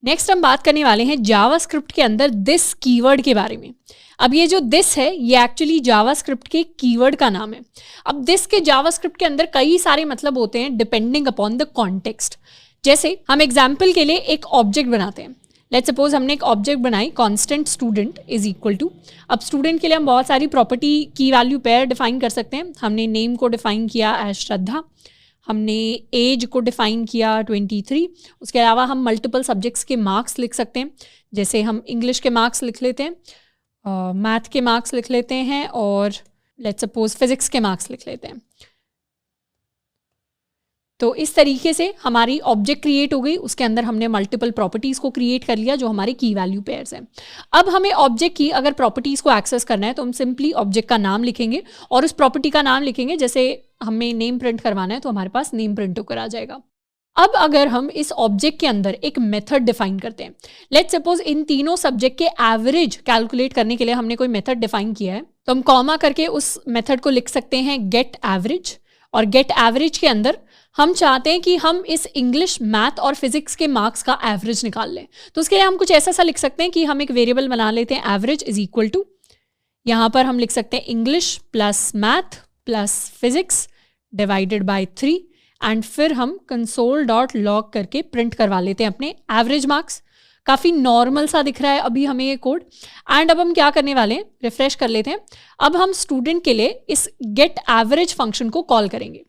Next हम बात करने वाले हैं जावास्क्रिप्ट के अंदर दिस कीवर्ड के बारे में। अब ये जो दिस है ये एक्चुअली जावास्क्रिप्ट के कीवर्ड का नाम है। अब दिस के जावास्क्रिप्ट के अंदर कई सारे मतलब होते हैं डिपेंडिंग अपॉन द कॉन्टेक्स्ट। जैसे हम एग्जाम्पल के लिए एक ऑब्जेक्ट बनाते हैं। लेट्स सपोज हमने एक ऑब्जेक्ट बनाई constant student is equal to, अब स्टूडेंट के लिए हम बहुत सारी प्रॉपर्टी की वैल्यू पेयर डिफाइन कर सकते हैं। हमने नेम को डिफाइन किया एज श्रद्धा, हमने एज को डिफाइन किया 23। उसके अलावा हम मल्टीपल सब्जेक्ट्स के मार्क्स लिख सकते हैं। जैसे हम इंग्लिश के मार्क्स लिख लेते हैं, मैथ के मार्क्स लिख लेते हैं और लेट्स सपोज फिजिक्स के मार्क्स लिख लेते हैं। तो इस तरीके से हमारी ऑब्जेक्ट क्रिएट हो गई, उसके अंदर हमने मल्टीपल प्रॉपर्टीज़ को क्रिएट कर लिया जो हमारे की वैल्यू पेयर्स हैं। अब हमें ऑब्जेक्ट की अगर प्रॉपर्टीज़ को एक्सेस करना है तो हम सिंपली ऑब्जेक्ट का नाम लिखेंगे और उस प्रॉपर्टी का नाम लिखेंगे। जैसे हमें नेम प्रिंट करवाना है तो हमारे पास नेम प्रिंट होकर आ जाएगा। अब अगर हम इस ऑब्जेक्ट के अंदर एक मेथड डिफाइन करते हैं, लेट्स सपोज इन तीनों सब्जेक्ट के एवरेज कैलकुलेट करने के लिए हमने कोई मेथड डिफाइन किया है, तो हम कॉमा करके उस मेथड को लिख सकते हैं गेट एवरेज। और गेट एवरेज के अंदर हम चाहते हैं कि हम इस इंग्लिश, मैथ और फिजिक्स के मार्क्स का एवरेज निकाल लें। तो उसके लिए हम कुछ ऐसा लिख सकते हैं कि हम एक वेरिएबल बना लेते हैं एवरेज इज इक्वल टू, यहाँ पर हम लिख सकते हैं English plus math plus physics divided by 3 and फिर हम console.log करके प्रिंट करवा लेते हैं अपने एवरेज मार्क्स। काफ़ी नॉर्मल सा दिख रहा है अभी हमें ये कोड। एंड अब हम क्या करने वाले हैं, रिफ्रेश कर लेते हैं। अब हम स्टूडेंट के लिए इस गेट एवरेज फंक्शन को कॉल करेंगे।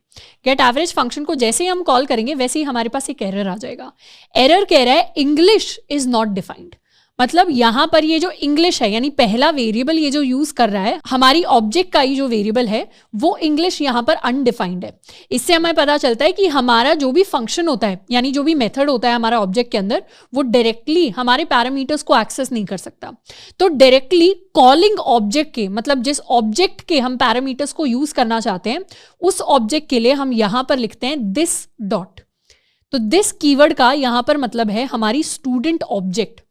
गेट एवरेज फंक्शन को जैसे ही हम कॉल करेंगे वैसे ही हमारे पास एक एरर आ जाएगा। एरर कह रहा है इंग्लिश इज नॉट डिफाइंड। मतलब यहाँ पर ये जो इंग्लिश है यानी पहला वेरिएबल ये जो यूज कर रहा है, हमारी ऑब्जेक्ट का ही जो वेरिएबल है वो इंग्लिश यहाँ पर अनडिफाइंड है। इससे हमें पता चलता है कि हमारा जो भी फंक्शन होता है यानी जो भी मेथड होता है हमारा ऑब्जेक्ट के अंदर, वो डायरेक्टली हमारे पैरामीटर्स को एक्सेस नहीं कर सकता। तो डायरेक्टली कॉलिंग ऑब्जेक्ट के, मतलब जिस ऑब्जेक्ट के हम पैरामीटर्स को यूज करना चाहते हैं उस ऑब्जेक्ट के लिए हम यहाँ पर लिखते हैं दिस डॉट। तो दिस कीवर्ड का यहाँ पर मतलब है हमारी स्टूडेंट ऑब्जेक्ट।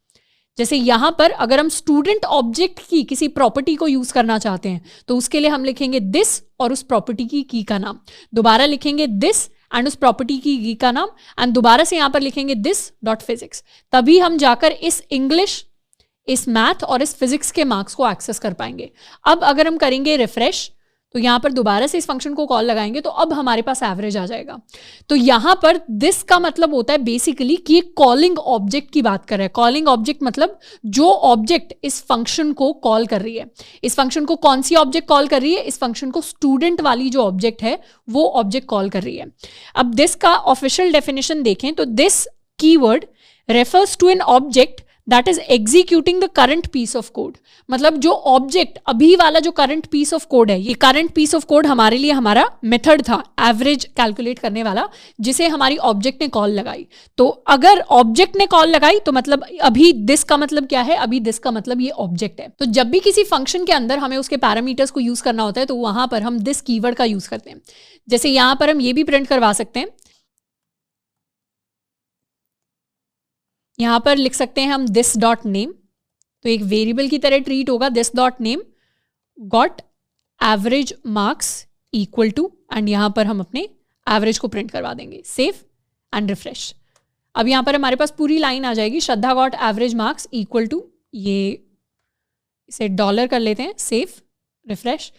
जैसे यहाँ पर अगर हम स्टूडेंट ऑब्जेक्ट की किसी प्रॉपर्टी को यूज करना चाहते हैं तो उसके लिए हम लिखेंगे दिस और उस प्रॉपर्टी की का नाम, दोबारा लिखेंगे दिस एंड उस प्रॉपर्टी की का नाम एंड दोबारा से यहाँ पर लिखेंगे दिस डॉट फिजिक्स। तभी हम जाकर इस इंग्लिश, इस मैथ और इस फिजिक्स के मार्क्स को एक्सेस कर पाएंगे। अब अगर हम करेंगे रिफ्रेश तो यहाँ पर दोबारा से इस फंक्शन को कॉल लगाएंगे तो अब हमारे पास एवरेज आ जाएगा। तो यहाँ पर दिस का मतलब होता है बेसिकली कि कॉलिंग ऑब्जेक्ट की बात कर रहा है। कॉलिंग ऑब्जेक्ट मतलब जो ऑब्जेक्ट इस फंक्शन को कॉल कर रही है। इस फंक्शन को कौन सी ऑब्जेक्ट कॉल कर रही है? इस फंक्शन को स्टूडेंट वाली जो ऑब्जेक्ट है वो ऑब्जेक्ट कॉल कर रही है। अब दिस का ऑफिशियल डेफिनेशन देखें तो this keyword refers to an object that is executing the current piece of code. मतलब जो ऑब्जेक्ट अभी वाला जो करंट पीस ऑफ कोड है, ये करंट पीस ऑफ कोड हमारे लिए हमारा मेथड था एवरेज कैलकुलेट करने वाला, जिसे हमारी ऑब्जेक्ट ने कॉल लगाई। तो अगर ऑब्जेक्ट ने कॉल लगाई तो मतलब अभी दिस का मतलब क्या है? अभी दिस का मतलब ये ऑब्जेक्ट है। तो जब भी किसी फंक्शन के अंदर हमें उसके पैरामीटर्स को यूज करना होता है तो वहां पर हम दिस कीवर्ड का यूज करते हैं। जैसे यहां पर हम ये भी प्रिंट करवा सकते हैं, यहां पर लिख सकते हैं हम दिस डॉट नेम, तो एक वेरिएबल की तरह ट्रीट होगा this dot name got average marks equal to, and यहां पर हम अपने एवरेज को प्रिंट करवा देंगे। Save and refresh. अब यहां पर हमारे पास पूरी लाइन आ जाएगी, Shraddha got average marks equal to, ये इसे डॉलर कर लेते हैं, सेव रिफ्रेश।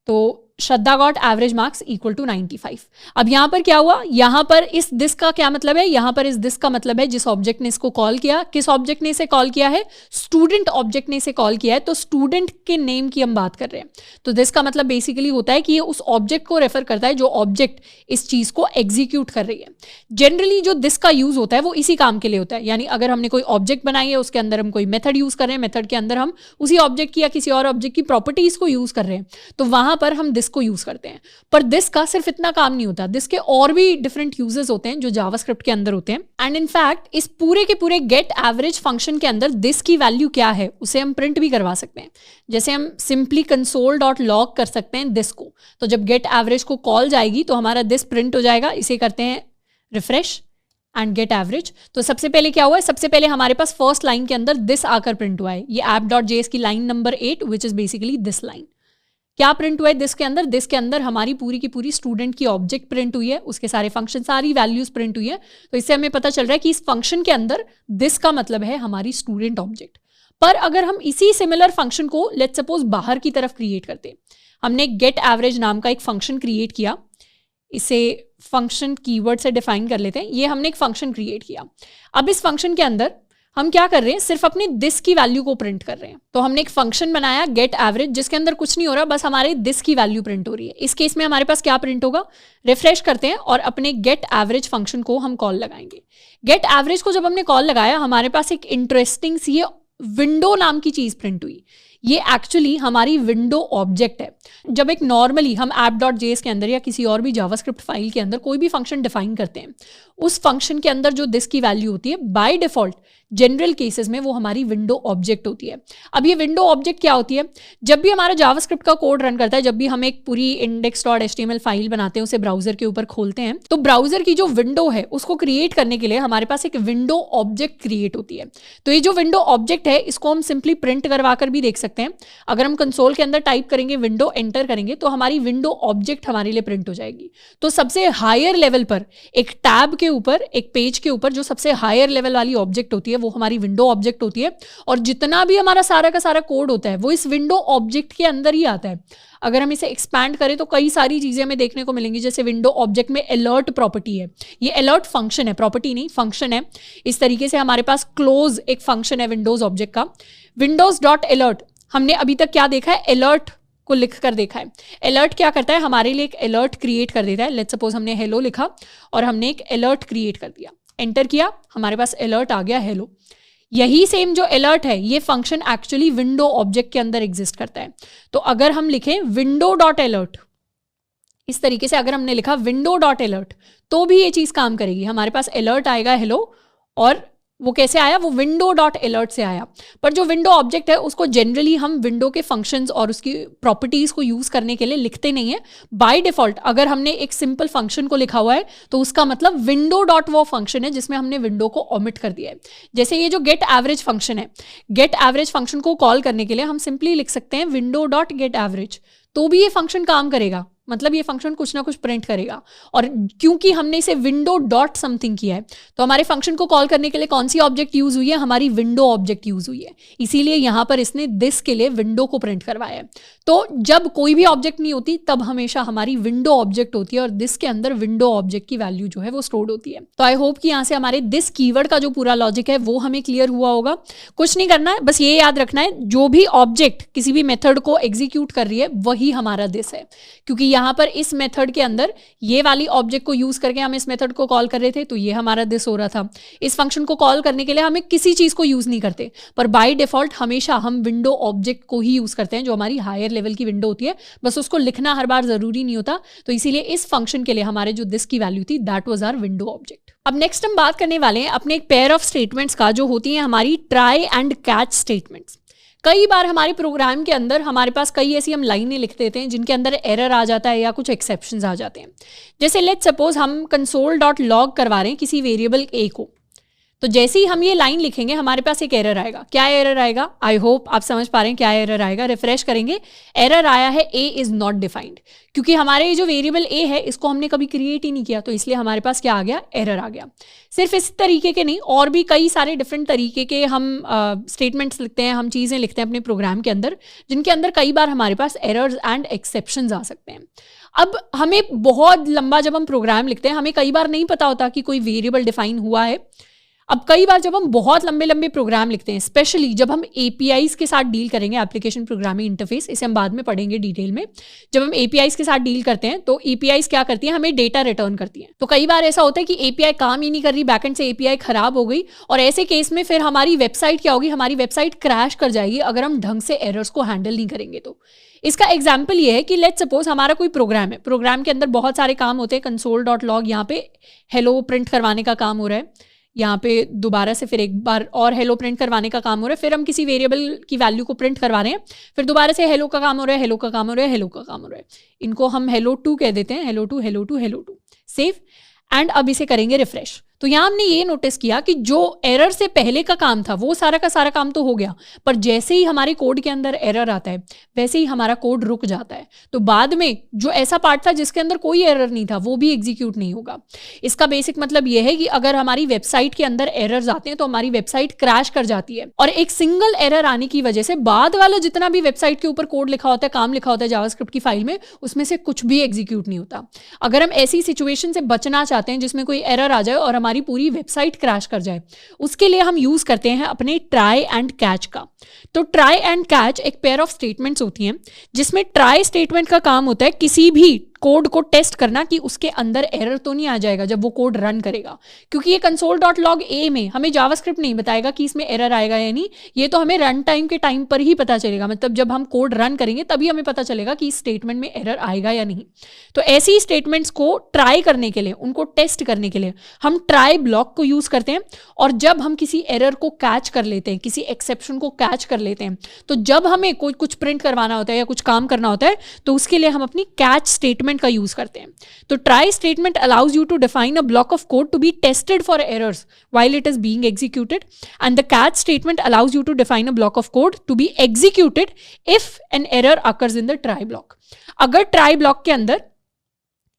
तो Shraddha got average marks equal to 95। अब यहां पर क्या हुआ? यहां पर इस दिस का क्या मतलब है? यहां पर इस दिस का मतलब है जिस ऑब्जेक्ट ने इसको कॉल किया, किस ऑब्जेक्ट ने इसे कॉल किया है? स्टूडेंट ऑब्जेक्ट ने इसे कॉल किया है। तो स्टूडेंट के नेम की हम बात कर रहे हैं। तो दिस का मतलब बेसिकली होता है कि ये उस ऑब्जेक्ट को रेफर करता है जो ऑब्जेक्ट इस चीज को एग्जीक्यूट कर रही है। जनरली जो दिस का यूज होता है वो इसी काम के लिए होता है, यानी अगर हमने कोई ऑब्जेक्ट बनाई है, उसके अंदर हम कोई मेथड यूज कर रहे हैं, मेथड के अंदर हम उसी ऑब्जेक्ट की या किसी और ऑब्जेक्ट की प्रॉपर्टीज को यूज कर रहे हैं, तो वहां पर हम दिस को यूज करते हैं। पर दिस का सिर्फ इतना काम नहीं होता, दिस के और भी डिफरेंट यूजेस होते हैं जो जावास्क्रिप्ट के अंदर होते हैं। एंड इनफैक्ट इस पूरे के पूरे गेट एवरेज फंक्शन के अंदर दिस की वैल्यू क्या है उसे हम प्रिंट भी करवा सकते हैं। जैसे हम सिंपली console.log कर सकते हैं दिस को, तो जब गेट एवरेज को कॉल जाएगी तो हमारा दिस प्रिंट हो जाएगा। इसे करते हैं रिफ्रेश एंड गेट एवरेज। तो सबसे पहले क्या हुआ है? सबसे पहले हमारे पास फर्स्ट लाइन के अंदर दिस आकर प्रिंट हुआ है, ये app.js की line number 8 which is basically this line. क्या प्रिंट हुआ है दिस के अंदर? दिस के अंदर हमारी पूरी की पूरी स्टूडेंट की ऑब्जेक्ट प्रिंट हुई है, उसके सारे फंक्शन, सारी वैल्यूज प्रिंट हुई है। तो इससे हमें पता चल रहा है कि इस फंक्शन के अंदर दिस का मतलब है हमारी स्टूडेंट ऑब्जेक्ट। पर अगर हम इसी सिमिलर फंक्शन को लेट्स सपोज बाहर की तरफ क्रिएट करते, हमने गेट एवरेज नाम का एक फंक्शन क्रिएट किया, इसे फंक्शन कीवर्ड से डिफाइन कर लेते हैं। ये हमने एक फंक्शन क्रिएट किया। अब इस फंक्शन के अंदर हम क्या कर रहे हैं, सिर्फ अपने दिस की वैल्यू को प्रिंट कर रहे हैं। तो हमने एक फंक्शन बनाया गेट एवरेज, जिसके अंदर कुछ नहीं हो रहा, बस हमारे दिस की वैल्यू प्रिंट हो रही है। इस केस में हमारे पास क्या प्रिंट होगा, रिफ्रेश करते हैं और अपने गेट एवरेज फंक्शन को हम कॉल लगाएंगे। गेट एवरेज को जब हमने कॉल लगाया, हमारे पास एक इंटरेस्टिंग सी विंडो नाम की चीज प्रिंट हुई। ये एक्चुअली हमारी विंडो ऑब्जेक्ट है। जब एक नॉर्मली हम app.js के अंदर या किसी और भी जावास्क्रिप्ट फाइल के अंदर कोई भी फंक्शन डिफाइन करते हैं, उस फंक्शन के अंदर जो दिस की वैल्यू होती है, बाय डिफॉल्ट जनरल केसेस में वो हमारी विंडो ऑब्जेक्ट होती है। अब ये विंडो ऑब्जेक्ट क्या होती है, जब भी हमारा जावास्क्रिप्ट का कोड रन करता है, जब भी हम एक पूरी index.html फाइल बनाते हैं, उसे ब्राउजर के ऊपर खोलते हैं, तो ब्राउजर की जो विंडो है उसको क्रिएट करने के लिए हमारे पास एक विंडो ऑब्जेक्ट क्रिएट होती है। तो ये जो विंडो ऑब्जेक्ट है, इसको हम सिंपली प्रिंट करवा कर भी देख सकते हैं। अगर हम कंसोल के अंदर टाइप करेंगे, विंडो एंटर करेंगे, तो हमारी विंडो ऑब्जेक्ट हमारे लिए प्रिंट हो जाएगी। तो सबसे हायर लेवल पर एक टैब के ऊपर, एक पेज के ऊपर जो सबसे हायर लेवल वाली ऑब्जेक्ट होती है वो हमारी विंडो ऑब्जेक्ट होती है। और जितना भी हमारा सारा का सारा कोड होता है वो इस विंडो ऑब्जेक्ट के अंदर ही आता है। अगर हम इसे एक्सपैंड करें तो कई सारी चीजें हमें देखने को मिलेंगी। जैसे विंडो ऑब्जेक्ट में अलर्ट प्रॉपर्टी है, ये अलर्ट फंक्शन है, प्रॉपर्टी नहीं फंक्शन है। इस तरीके से हमारे पास क्लोज एक फंक्शन है विंडोज ऑब्जेक्ट का। विंडोज डॉट अलर्ट, हमने अभी तक क्या देखा है, अलर्ट को लिख कर देखा है। अलर्ट क्या करता है, हमारे लिए एक अलर्ट क्रिएट कर देता है। लेट्स सपोज हमने हेलो लिखा और हमने एक अलर्ट क्रिएट कर दिया, एंटर किया, हमारे पास अलर्ट आ गया हेलो। यही सेम जो अलर्ट है, ये फंक्शन एक्चुअली विंडो ऑब्जेक्ट के अंदर एग्जिस्ट करता है। तो अगर हम लिखें विंडो डॉट अलर्ट, इस तरीके से अगर हमने लिखा विंडो डॉट अलर्ट, तो भी ये चीज काम करेगी। हमारे पास अलर्ट आएगा हेलो, और वो कैसे आया, वो विंडो डॉट अलर्ट से आया। पर जो विंडो ऑब्जेक्ट है उसको जनरली हम विंडो के फंक्शंस और उसकी प्रॉपर्टीज को यूज करने के लिए लिखते नहीं है। बाय डिफॉल्ट अगर हमने एक सिंपल फंक्शन को लिखा हुआ है तो उसका मतलब विंडो डॉट वो फंक्शन है जिसमें हमने विंडो को ओमिट कर दिया है। जैसे ये जो गेट एवरेज फंक्शन है, गेट एवरेज फंक्शन को कॉल करने के लिए हम सिंपली लिख सकते हैं विंडो डॉट गेट एवरेज, तो भी ये फंक्शन काम करेगा। मतलब ये फंक्शन कुछ ना कुछ प्रिंट करेगा। और क्योंकि हमने इसे विंडो डॉट समथिंग किया है, तो हमारे फंक्शन को कॉल करने के लिए कौन सी ऑब्जेक्ट यूज हुई है, हमारी विंडो ऑब्जेक्ट यूज हुई है। इसीलिए यहां पर इसने दिस के लिए विंडो को प्रिंट करवाया है। तो जब कोई भी ऑब्जेक्ट नहीं होती तब हमेशा हमारी विंडो ऑब्जेक्ट होती है और दिस के अंदर विंडो ऑब्जेक्ट की वैल्यू जो है वो स्टोर्ड होती है। तो आई होप कि यहाँ से हमारे दिस कीवर्ड का जो पूरा लॉजिक है वो हमें क्लियर हुआ होगा। कुछ नहीं करना है, बस ये याद रखना है जो भी ऑब्जेक्ट किसी भी मेथड को एग्जीक्यूट कर रही है वही हमारा दिस है। क्योंकि यहाँ पर इस मेथड के अंदर ये वाली ऑब्जेक्ट को यूज करके हम इस मेथड को कॉल कर रहे थे, तो ये हमारा दिस हो रहा था। इस फंक्शन को कॉल करने के लिए हमें किसी चीज को यूज नहीं करते, पर बाय डिफॉल्ट हमेशा हम विंडो ऑब्जेक्ट को ही यूज करते हैं जो हमारी हायर लेवल की विंडो होती है। बस उसको लिखना हर बार जरूरी नहीं होता। तो इसीलिए इस फंक्शन के लिए हमारे जो दिस की वैल्यू थी that was our window object. अब नेक्स्ट हम बात करने वाले हैं अपने एक पेयर ऑफ स्टेटमेंट्स का, जो होती है हमारी ट्राई एंड कैच स्टेटमेंट्स। कई बार हमारे प्रोग्राम के अंदर हमारे पास कई ऐसी हम लाइनें लिख देते हैं जिनके अंदर एरर आ जाता है या कुछ एक्सेप्शंस आ जाते हैं। जैसे लेट्स सपोज हम कंसोल डॉट लॉग करवा रहे हैं किसी वेरिएबल ए को, तो जैसे ही हम ये लाइन लिखेंगे हमारे पास एक एरर आएगा। क्या एरर आएगा, आई होप आप समझ पा रहे हैं क्या एरर आएगा। रिफ्रेश करेंगे, एरर आया है ए इज नॉट डिफाइंड, क्योंकि हमारे ये जो वेरिएबल ए है इसको हमने कभी क्रिएट ही नहीं किया, तो इसलिए हमारे पास क्या आ गया, एरर आ गया। सिर्फ इस तरीके के नहीं, और भी कई सारे डिफरेंट तरीके के हम स्टेटमेंट्स लिखते हैं, हम चीज़ें लिखते हैं अपने प्रोग्राम के अंदर, जिनके अंदर कई बार हमारे पास एरर्स एंड एक्सेप्शंस आ सकते हैं। अब हमें बहुत लंबा जब हम प्रोग्राम लिखते हैं, हमें कई बार नहीं पता होता कि कोई वेरिएबल डिफाइन हुआ है। अब कई बार जब हम बहुत लंबे लंबे प्रोग्राम लिखते हैं, स्पेशली जब हम एपीआईज के साथ डील करेंगे, एप्लीकेशन प्रोग्रामिंग इंटरफेस, इसे हम बाद में पढ़ेंगे डिटेल में। जब हम एपीआईज के साथ डील करते हैं तो एपीआईज क्या करती हैं, हमें डेटा रिटर्न करती हैं। तो कई बार ऐसा होता है कि एपीआई काम ही नहीं कर रही, बैकएंड से एपीआई खराब हो गई, और ऐसे केस में फिर हमारी वेबसाइट क्या होगी, हमारी वेबसाइट क्रैश कर जाएगी अगर हम ढंग से एरर्स को हैंडल नहीं करेंगे। तो इसका एग्जाम्पल ये है कि लेट्स सपोज हमारा कोई प्रोग्राम है, प्रोग्राम के अंदर बहुत सारे काम होते हैं। कंसोल डॉट लॉग, यहाँ पे हेलो प्रिंट करवाने का काम हो रहा है, यहाँ पे दोबारा से फिर एक बार और हेलो प्रिंट करवाने का काम हो रहा है, फिर हम किसी वेरिएबल की वैल्यू को प्रिंट करवा रहे हैं, फिर दोबारा से हेलो का काम हो रहा है, हेलो का काम हो रहा है, हेलो का काम हो रहा है। इनको हम हेलो 2 कह देते हैं, hello 2 hello 2 hello 2, save. And अब इसे करेंगे रिफ्रेश, तो यहाँ हमने ये नोटिस किया कि जो एरर से पहले का काम था वो सारा का सारा काम तो हो गया, पर जैसे ही हमारे कोड के अंदर एरर आता है वैसे ही हमारा कोड रुक जाता है। तो बाद में जो ऐसा पार्ट था जिसके अंदर कोई एरर नहीं था वो भी एग्जीक्यूट नहीं होगा। इसका बेसिक मतलब यह है कि अगर हमारी वेबसाइट के अंदर एरर्स आते हैं तो हमारी वेबसाइट क्रैश कर जाती है, और एक सिंगल एरर आने की वजह से बाद वाला जितना भी वेबसाइट के ऊपर कोड लिखा होता है, काम लिखा होता है जावास्क्रिप्ट की फाइल में, उसमें से कुछ भी एग्जीक्यूट नहीं होता। अगर हम ऐसी सिचुएशन से बचना चाहते हैं जिसमें कोई एरर आ जाए और हमारी पूरी वेबसाइट क्रैश कर जाए, उसके लिए हम यूज करते हैं अपने ट्राई एंड कैच का। तो ट्राई एंड कैच एक पेयर ऑफ स्टेटमेंट्स होती हैं, जिसमें ट्राई स्टेटमेंट का काम होता है किसी भी कोड को टेस्ट करना कि उसके अंदर एरर तो नहीं आ जाएगा जब वो कोड रन करेगा, क्योंकि ये console.log में हमें जावास्क्रिप्ट नहीं बताएगा कि इसमें एरर आएगा या नहीं, ये तो हमें रन टाइम के टाइम पर ही पता चलेगा, मतलब जब हम कोड रन करेंगे तभी हमें पता चलेगा कि इस स्टेटमेंट में एरर आएगा या नहीं। तो ऐसी स्टेटमेंट्स को ट्राई करने के लिए, उनको टेस्ट करने के लिए हम ट्राई ब्लॉक को यूज करते हैं, और जब हम किसी एरर को कैच कर लेते हैं, किसी एक्सेप्शन को कैच कर लेते हैं, तो जब हमें कोई कुछ प्रिंट करवाना होता है या कुछ काम करना होता है तो उसके लिए हम अपनी कैच स्टेटमेंट का यूज करते हैं। तो try statement allows you to define a block of code to be tested for errors while it is being executed, and the catch statement allows you to define a block of code to be executed if an error occurs in the try block. अगर try block के अंदर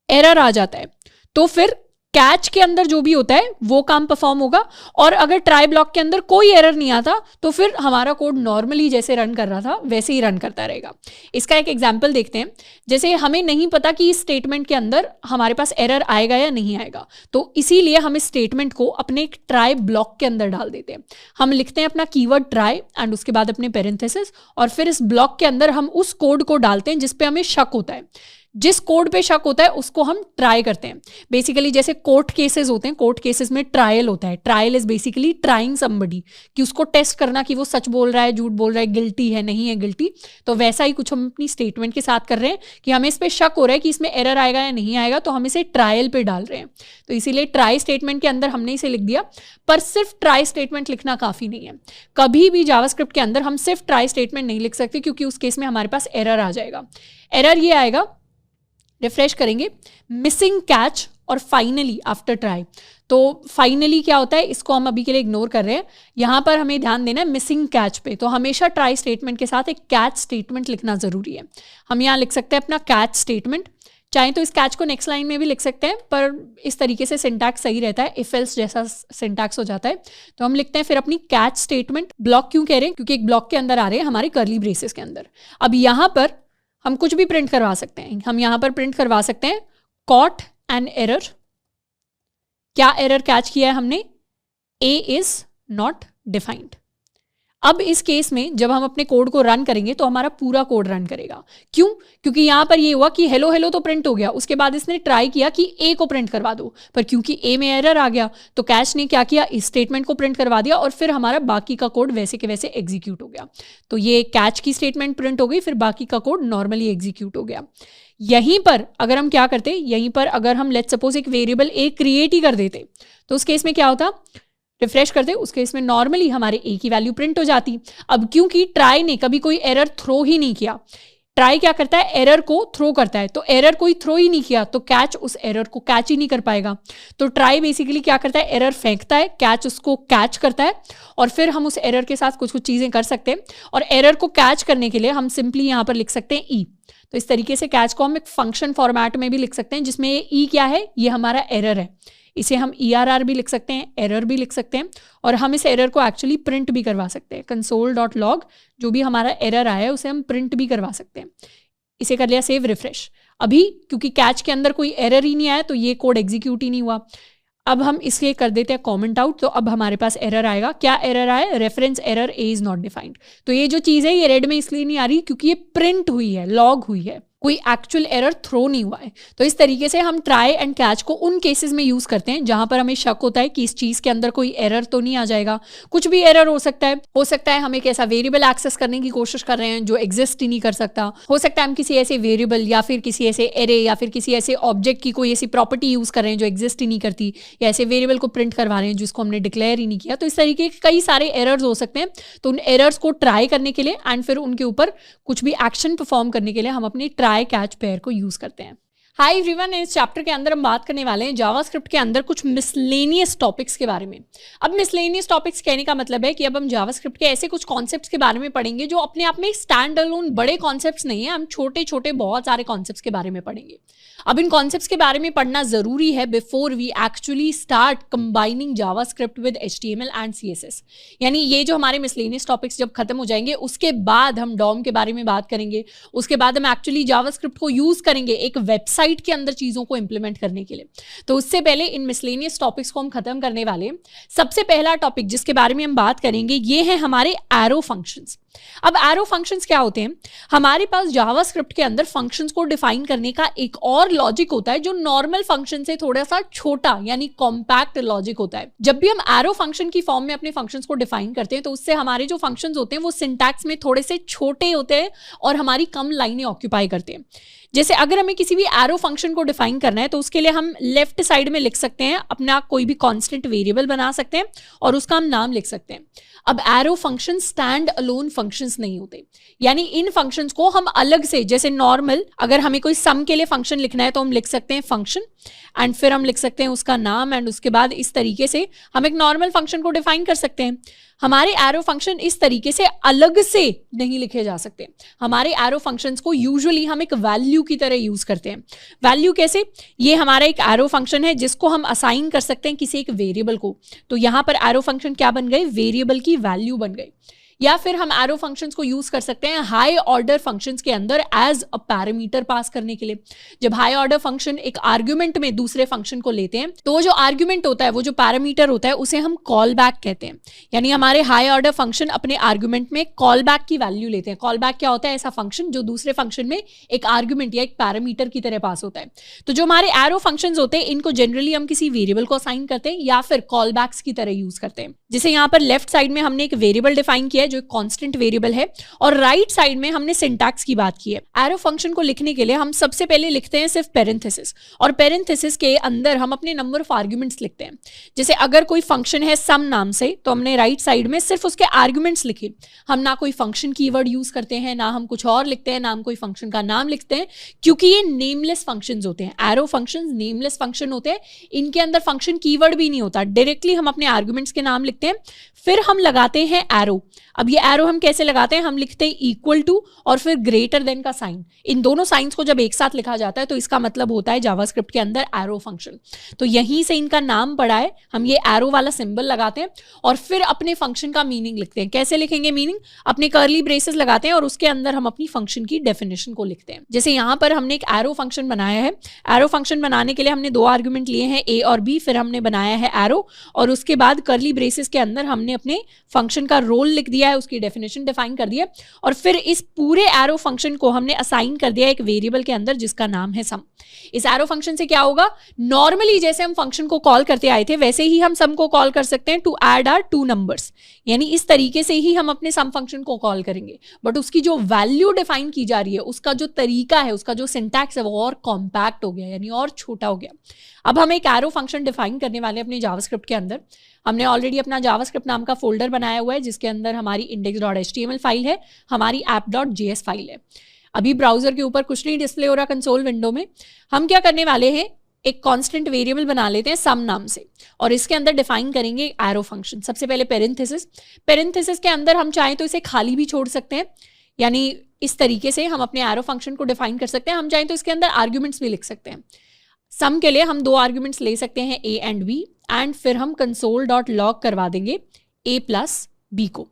error आ जाता है तो फिर catch के अंदर जो भी होता है वो काम परफॉर्म होगा, और अगर ट्राई ब्लॉक के अंदर कोई एरर नहीं आता तो फिर हमारा कोड नॉर्मली जैसे रन कर रहा था वैसे ही रन करता रहेगा। इसका एक एग्जांपल देखते हैं। जैसे हमें नहीं पता कि इस स्टेटमेंट के अंदर हमारे पास एरर आएगा या नहीं आएगा, तो इसीलिए हम इस स्टेटमेंट को अपने एक ट्राई ब्लॉक के अंदर डाल देते हैं। हम लिखते हैं अपना कीवर्ड ट्राई एंड उसके बाद अपने पेरेंथेसिस, और फिर इस ब्लॉक के अंदर हम उस कोड को डालते हैं जिस पे हमें शक होता है। जिस कोड पे शक होता है उसको हम ट्राई करते हैं। बेसिकली जैसे कोर्ट केसेस होते हैं, कोर्ट केसेस में ट्रायल होता है। Trial is basically trying somebody, कि उसको टेस्ट करना कि वो सच बोल रहा है, झूठ बोल रहा है, गिल्टी है, नहीं है गिल्टी। तो वैसा ही कुछ हम अपनी स्टेटमेंट के साथ कर रहे हैं कि हमें इस पर शक हो रहा है कि इसमें एरर आएगा या नहीं आएगा, तो हम इसे ट्रायल पे डाल रहे हैं। तो इसीलिए ट्राई स्टेटमेंट के अंदर हमने इसे लिख दिया। पर सिर्फ ट्राई स्टेटमेंट लिखना काफ़ी नहीं है। कभी भी जावास्क्रिप्ट के अंदर हम सिर्फ ट्राई स्टेटमेंट नहीं लिख सकते, क्योंकि उस केस में हमारे पास एरर आ जाएगा। एरर ये आएगा, रिफ्रेश करेंगे, मिसिंग कैच और फाइनली आफ्टर ट्राई। तो फाइनली क्या होता है, इसको हम अभी के लिए इग्नोर कर रहे हैं। यहाँ पर हमें ध्यान देना है मिसिंग कैच पे। तो हमेशा ट्राई स्टेटमेंट के साथ एक कैच स्टेटमेंट लिखना जरूरी है। हम यहाँ लिख सकते हैं अपना कैच स्टेटमेंट। चाहे तो इस कैच को नेक्स्ट लाइन में भी लिख सकते हैं, पर इस तरीके से सिंटैक्स सही रहता है, इफ एल्स जैसा सिंटैक्स हो जाता है। तो हम लिखते हैं फिर अपनी कैच स्टेटमेंट। ब्लॉक क्यों कह रहे हैं, क्योंकि एक ब्लॉक के अंदर आ रहे हैं हमारे कर्ली ब्रेसेस के अंदर। अब यहाँ पर हम कुछ भी प्रिंट करवा सकते हैं। हम यहां पर प्रिंट करवा सकते हैं कॉट एन एरर। क्या एरर कैच किया है हमने, ए इज नॉट डिफाइंड। अब इस केस में जब हम अपने कोड को रन करेंगे तो हमारा पूरा कोड रन करेगा। क्यों, क्योंकि यहां पर ये हुआ कि हेलो हेलो तो प्रिंट हो गया, उसके बाद इसने ट्राई किया कि ए को प्रिंट करवा दो, पर क्योंकि ए में एरर आ गया तो कैच ने क्या किया, इस स्टेटमेंट को प्रिंट करवा दिया, और फिर हमारा बाकी का कोड वैसे के वैसे एग्जीक्यूट हो गया। तो ये कैच की स्टेटमेंट प्रिंट हो गई, फिर बाकी का कोड नॉर्मली एग्जीक्यूट हो गया। यहीं पर अगर हम क्या करते, यहीं पर अगर हम लेट्स सपोज एक वेरिएबल ए क्रिएट ही कर देते तो उस केस में क्या होता, रिफ्रेश करते, उस केस में नॉर्मली हमारे ए की वैल्यू प्रिंट हो जाती। अब क्योंकि ट्राई ने कभी कोई एरर थ्रो ही नहीं किया, ट्राई क्या करता है, एरर को थ्रो करता है, तो एरर कोई थ्रो ही नहीं किया तो कैच उस एरर को कैच ही नहीं कर पाएगा। तो ट्राई बेसिकली क्या करता है, एरर फेंकता है, कैच उसको कैच करता है, और फिर हम उस एरर के साथ कुछ कुछ चीजें कर सकते हैं। और एरर को कैच करने के लिए हम सिंपली यहाँ पर लिख सकते हैं ई। तो इस तरीके से कैच को हम एक फंक्शन फॉर्मेट में भी लिख सकते हैं, जिसमें ये ई क्या है, ये हमारा एरर है। इसे हम ERR भी लिख सकते हैं, एरर भी लिख सकते हैं, और हम इस एरर को एक्चुअली प्रिंट भी करवा सकते हैं। console.log जो भी हमारा एरर आया है उसे हम प्रिंट भी करवा सकते हैं। इसे कर लिया सेव, रिफ्रेश। अभी क्योंकि कैच के अंदर कोई एरर ही नहीं आया तो ये कोड एग्जीक्यूट ही नहीं हुआ। अब हम इसलिए कर देते हैं कॉमेंट आउट, तो अब हमारे पास एरर आएगा। क्या एरर आया, reference error A is not defined. तो ये जो चीज़ है ये रेड में इसलिए नहीं आ रही क्योंकि ये प्रिंट हुई है, लॉग हुई है, कोई एक्चुअल एरर थ्रो नहीं हुआ है। तो इस तरीके से हम ट्राई एंड कैच को उन केसेस में यूज करते हैं जहां पर हमें शक होता है कि इस चीज के अंदर कोई एरर तो नहीं आ जाएगा। कुछ भी एरर हो सकता है हम एक ऐसा वेरिएबल एक्सेस करने की कोशिश कर रहे हैं जो एग्जिस्ट ही नहीं कर सकता। हो सकता है हम किसी ऐसे वेरिएबल या फिर किसी ऐसे एरे या फिर किसी ऐसे ऑब्जेक्ट की कोई ऐसी प्रॉपर्टी यूज कर रहे हैं जो एग्जिस्ट ही नहीं करती, या ऐसे वेरिएबल को प्रिंट करवा रहे हैं जिसको हमने डिक्लेयर ही नहीं किया। तो इस तरीके के कई सारे एरर्स हो सकते हैं। तो उन एरर्स को ट्राई करने के लिए एंड फिर उनके ऊपर कुछ भी एक्शन परफॉर्म करने के लिए हम अपने ट्राई कैच पेयर को यूज करते हैं। हाय एवरीवन, इस चैप्टर के अंदर हम बात करने वाले हैं जावास्क्रिप्ट के अंदर कुछ मिसलेनियस टॉपिक्स के बारे में। अब मिसलेनियस टॉपिक्स कहने का मतलब है कि अब हम जावास्क्रिप्ट के ऐसे कुछ कॉन्सेप्ट्स के बारे में पढ़ेंगे जो अपने आप में स्टैंड अलोन बड़े कॉन्सेप्ट्स नहीं है, हम छोटे छोटे बहुत सारे कॉन्सेप्ट्स के बारे में पढ़ेंगे। अब इन कॉन्सेप्ट्स के बारे में पढ़ना जरूरी है before we actually start combining JavaScript with HTML and CSS। यानी ये जो हमारे मिसलेनियस टॉपिक्स जब खत्म हो जाएंगे उसके बाद हम डॉम के बारे में बात करेंगे, उसके बाद हम एक्चुअली जावास्क्रिप्ट को यूज करेंगे एक वेबसाइट के अंदर चीजों को इंप्लीमेंट करने के लिए। तो उससे पहले इन मिसलेनियस टॉपिक्स को हम खत्म करने वाले हैं। सबसे पहला टॉपिक जिसके बारे में हम बात करेंगे ये है हमारे एरो फंक्शंस। अब एरो फंक्शंस क्या होते हैं? हमारे पास जावास्क्रिप्ट के अंदर फंक्शंस को डिफाइन करने का एक और लॉजिक होता है जो नॉर्मल फंक्शन से थोड़ा सा छोटा यानी कॉम्पैक्ट लॉजिक होता है। जब भी हम एरो फंक्शन की फॉर्म में अपने फंक्शंस को डिफाइन करते हैं तो उससे हमारे जो फंक्शंस होते हैं वो सिंटैक्स में थोड़े से छोटे होते हैं और हमारी कम लाइनें ऑक्यूपाई करते हैं। जैसे अगर हमें किसी भी एरो फंक्शन को डिफाइन करना है तो उसके लिए हम लेफ्ट साइड में लिख सकते हैं अपना कोई भी कांस्टेंट वेरिएबल बना सकते हैं और उसका हम नाम लिख सकते हैं। अब arrow function stand alone functions नहीं होते, यानी इन फंक्शंस को हम अलग से, जैसे नॉर्मल अगर हमें कोई सम के लिए फंक्शन लिखना है तो हम लिख सकते हैं फंक्शन एंड फिर हम लिख सकते हैं उसका नाम एंड उसके बाद इस तरीके से हम एक नॉर्मल फंक्शन को डिफाइन कर सकते हैं। हमारे एरो फंक्शन इस तरीके से अलग से नहीं लिखे जा सकते। हमारे एरो फंक्शंस को यूजुअली हम एक वैल्यू की तरह यूज करते हैं। वैल्यू कैसे? ये हमारा एक एरो फंक्शन है जिसको हम असाइन कर सकते हैं किसी एक वेरिएबल को। तो यहां पर एरो फंक्शन क्या बन गए? वेरिएबल की वैल्यू बन गई। या फिर हम एरो फंक्शंस को यूज कर सकते हैं हाई ऑर्डर फंक्शंस के अंदर एज अ पैरामीटर पास करने के लिए। जब हाई ऑर्डर फंक्शन एक आर्ग्यूमेंट में दूसरे फंक्शन को लेते हैं तो जो आर्ग्यूमेंट होता है, वो जो पैरामीटर होता है, उसे हम कॉल बैक कहते हैं। यानी हमारे हाई ऑर्डर फंक्शन अपने आर्ग्यूमेंट में कॉल बैक की वैल्यू लेते हैं। कॉल बैक क्या होता है? ऐसा फंक्शन जो दूसरे फंक्शन में एक आर्ग्यूमेंट या एक पैरामीटर की तरह पास होता है। तो जो हमारे एरो फंक्शंस होते हैं इनको जनरली हम किसी वेरिएबल को असाइन करते हैं या फिर कॉल बैक्स की तरह यूज करते हैं। जैसे यहाँ पर लेफ्ट साइड में हमने एक वेरिएबल डिफाइन किया है जो कांस्टेंट वेरिएबल है और राइट साइड में हमने सिंटैक्स की बात की है। एरो फंक्शन को लिखने के लिए हम सबसे पहले लिखते हैं सिर्फ पेरेंथेसिस, और पेरेंथेसिस के अंदर हम अपने नंबर ऑफ आर्ग्यूमेंट्स लिखते हैं। जैसे अगर कोई फंक्शन है सम नाम से तो हमने राइट साइड में सिर्फ उसके आर्ग्यूमेंट्स लिखे। हम ना कोई फंक्शन कीवर्ड यूज करते हैं, ना हम कुछ और लिखते हैं, ना हम कोई फंक्शन का नाम लिखते हैं, क्योंकि ये नेमलेस फंक्शंस होते हैं। एरो फंक्शंस नेमलेस फंक्शन होते हैं, इनके अंदर फंक्शन कीवर्ड भी नहीं होता। डायरेक्टली हम अपने आर्ग्यूमेंट्स के नाम लिखते हैं, फिर हम लगाते हैं एरो। अब ये एरो हम कैसे लगाते हैं? हम लिखते हैं इक्वल टू और फिर ग्रेटर देन का साइन। इन दोनों साइंस को जब एक साथ लिखा जाता है तो इसका मतलब होता है जावास्क्रिप्ट के अंदर एरो फंक्शन। तो यहीं से इनका नाम पड़ा है। हम ये एरो वाला सिंबल लगाते हैं और फिर अपने फंक्शन का मीनिंग लिखते हैं। कैसे लिखेंगे मीनिंग? अपने कर्ली ब्रेसेस लगाते हैं और उसके अंदर हम अपनी फंक्शन की डेफिनेशन को लिखते हैं। जैसे यहाँ पर हमने एक एरो फंक्शन बनाया है। एरो फंक्शन बनाने के लिए हमने दो आर्ग्यूमेंट लिए हैं, ए और बी, फिर हमने बनाया है एरो और उसके बाद कर्ली ब्रेसेस के अंदर हमने अपने फंक्शन का रोल लिख दिया है, उसकी डेफिनेशन डिफाइन कर दिया और फिर इस पूरे एरो फंक्शन को हमने असाइन कर दिया एक वेरिएबल के अंदर जिसका नाम है सम। इस एरो फंक्शन से क्या होगा? नॉर्मली जैसे हम फंक्शन को कॉल करते आए थे वैसे ही हम सम को कॉल कर सकते हैं to add our two numbers. यानी इस तरीके से ही हम अपने सम फंक्शन को कॉल करेंगे, बट उसकी जो वैल्यू डिफाइन की जा रही है, उसका जो तरीका है, उसका जो सिंटैक्स है वो और कॉम्पैक्ट हो गया, यानी और छोटा हो गया। अब हम एक एरो फंक्शन डिफाइन करने वाले अपने जावास्क्रिप्ट के अंदर। हमने ऑलरेडी अपना जावास्क्रिप्ट नाम का फोल्डर बनाया हुआ है जिसके अंदर हमारी index.html फाइल है, हमारी app.js फाइल है। अभी ब्राउजर के ऊपर कुछ नहीं डिस्प्ले हो रहा कंसोल विंडो में। हम क्या करने वाले हैं? एक कांस्टेंट वेरिएबल बना लेते हैं सम नाम से और इसके अंदर डिफाइन करेंगे एरो फंक्शन। सबसे पहले पेरेंथेसिस के अंदर हम चाहें तो इसे खाली भी छोड़ सकते हैं, यानी इस तरीके से हम अपने एरो फंक्शन को डिफाइन कर सकते हैं। हम चाहें तो इसके अंदर आर्ग्यूमेंट्स भी लिख सकते हैं। सम के लिए हम दो आर्ग्यूमेंट्स ले सकते हैं, ए एंड बी, एंड फिर हम console.log करवा देंगे a प्लस बी को।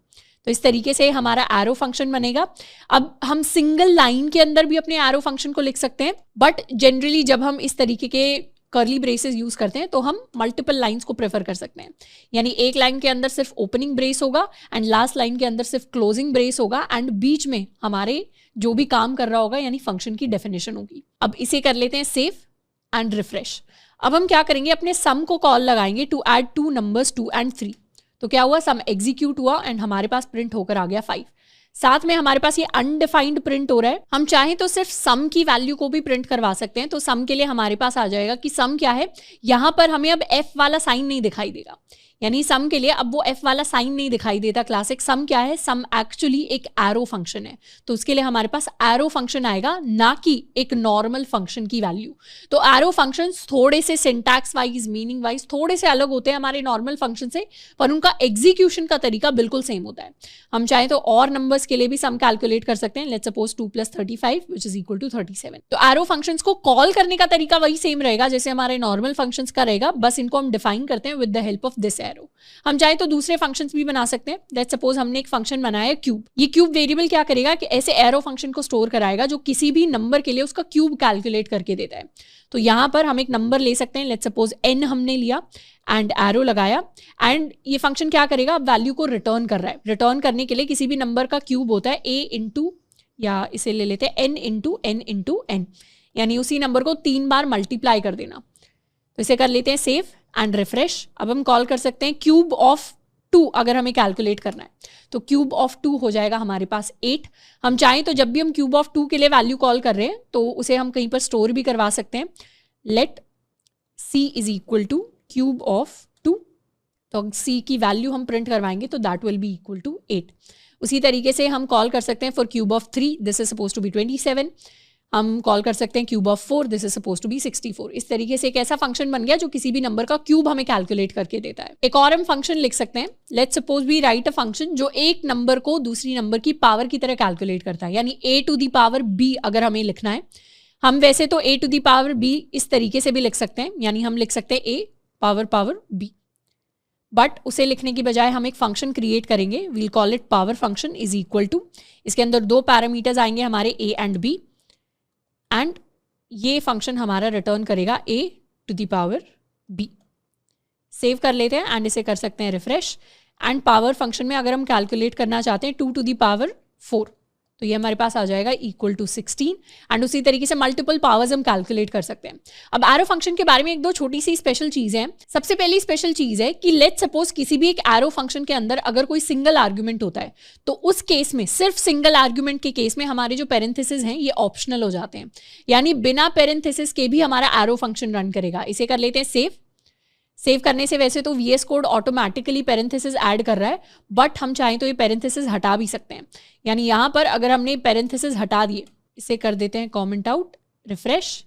तो इस तरीके से हमारा एरो फंक्शन बनेगा। अब हम सिंगल लाइन के अंदर भी अपने एरो फंक्शन को लिख सकते हैं, बट जनरली जब हम इस तरीके के कर्ली ब्रेसेस यूज करते हैं तो हम मल्टीपल लाइंस को प्रेफर कर सकते हैं। यानी एक लाइन के अंदर सिर्फ ओपनिंग ब्रेस होगा एंड लास्ट लाइन के अंदर सिर्फ क्लोजिंग ब्रेस होगा एंड बीच में हमारे जो भी काम कर रहा होगा यानी फंक्शन की डेफिनेशन होगी। अब इसे कर लेते हैं सेव एंड रिफ्रेश। अब हम क्या करेंगे? अपने सम को कॉल लगाएंगे to add two numbers 2 and 3। तो क्या हुआ? सम एग्जीक्यूट हुआ एंड हमारे पास प्रिंट होकर आ गया 5। साथ में हमारे पास ये अनडिफाइंड प्रिंट हो रहा है। हम चाहें तो सिर्फ सम की वैल्यू को भी प्रिंट करवा सकते हैं। तो सम के लिए हमारे पास आ जाएगा कि सम क्या है। यहां पर हमें अब एफ वाला साइन नहीं दिखाई देगा, यानी सम के लिए अब वो f वाला साइन नहीं दिखाई देता क्लासिक। सम क्या है, सम एक्चुअली एक एरो फंक्शन है, तो उसके लिए हमारे पास एरो फंक्शन आएगा, ना कि एक नॉर्मल फंक्शन की वैल्यू। तो एरो फंक्शंस थोड़े से सिंटैक्स वाइज, मीनिंग वाइज थोड़े से अलग होते हैं हमारे नॉर्मल फंक्शन से, पर उनका एग्जीक्यूशन का तरीका बिल्कुल सेम होता है। हम चाहे तो और नंबर्स के लिए भी सम कैलकुलेट कर सकते हैं। Let's suppose 2 + 35 which is equal to 37। तो एरो फंक्शंस को कॉल करने का तरीका वही सेम रहेगा जैसे हमारे नॉर्मल फंक्शंस का रहेगा, बस इनको हम डिफाइन करते हैं with the help of this arrow. हम चाहे तो दूसरे फंक्शंस भी बना सकते हैं। लेट्स सपोज हमने एक फंक्शन बनाया क्यूब। ये क्यूब वेरिएबल क्या करेगा कि ऐसे एरो फंक्शन को स्टोर कराएगा जो किसी भी नंबर के लिए उसका क्यूब कैलकुलेट करके देता है। तो यहां पर हम एक नंबर ले सकते हैं, लेट्स सपोज n हमने लिया एंड एरो लगाया, एंड ये फंक्शन क्या करेगा, अब वैल्यू को रिटर्न कर रहा है। रिटर्न करने के लिए किसी भी नंबर का क्यूब होता है a इंटू, या इसे ले लेते हैं n इंटू n, यानी उसी नंबर को 3 बार मल्टीप्लाई कर देना। तो इसे कर लेते हैं सेव एंड रिफ्रेश। अब हम कॉल कर सकते हैं क्यूब ऑफ 2 अगर हमें कैलकुलेट करना है, तो क्यूब ऑफ 2 हो जाएगा हमारे पास 8। हम चाहें तो जब भी हम क्यूब ऑफ 2 के लिए वैल्यू कॉल कर रहे हैं तो उसे हम कहीं पर स्टोर भी करवा सकते हैं। Let c is equal to cube of 2, तो c की वैल्यू हम प्रिंट करवाएंगे तो that will be equal to 8। उसी तरीके से हम कॉल कर सकते हैं for cube of 3, this is suppose to be 27। हम कॉल कर सकते हैं cube of 4, this is suppose to be 64। इस तरीके से एक ऐसा फंक्शन बन गया जो किसी भी नंबर का क्यूब हमें कैलकुलेट करके देता है। एक और हम फंक्शन लिख सकते हैं, let's suppose we write a function जो एक नंबर को दूसरी नंबर की पावर की तरह कैलकुलेट करता है, यानी a to the power b अगर हमें लिखना है। हम वैसे तो a to the power b इस तरीके से भी लिख सकते हैं, यानी हम लिख सकते हैं a पावर b, बट उसे लिखने की बजाय हम एक फंक्शन क्रिएट करेंगे, we'll call it power function is equal to, इसके अंदर 2 पैरामीटर्स आएंगे हमारे a एंड b, एंड ये फंक्शन हमारा रिटर्न करेगा a to the power b। Save कर लेते हैं एंड इसे कर सकते हैं रिफ्रेश। एंड पावर फंक्शन में अगर हम कैलकुलेट करना चाहते हैं 2 टू द पावर 4, तो ये हमारे पास आ जाएगा इक्वल टू 16, एंड उसी तरीके से मल्टीपल पावर्स हम कैलकुलेट कर सकते हैं। अब एरो फंक्शन के बारे में एक दो छोटी सी स्पेशल चीजें हैं। सबसे पहली स्पेशल चीज है कि लेट्स सपोज किसी भी एक एरो फंक्शन के अंदर अगर कोई सिंगल आर्ग्यूमेंट होता है, तो उस केस में, सिर्फ सिंगल आर्ग्यूमेंट के केस में हमारे जो पेरेंथेसिस हैं ये ऑप्शनल हो जाते हैं, यानी बिना पेरेंथेसिस के भी हमारा एरो फंक्शन रन करेगा। इसे कर लेते हैं सेव। सेव करने से वैसे तो VS code automatically parenthesis add कर रहा है, बट हम चाहें तो ये पेरेंथेसिस हटा भी सकते हैं। यानी यहाँ पर अगर हमने पेरेंथेसिस हटा दिए, इसे कर देते हैं कमेंट आउट, रिफ्रेश,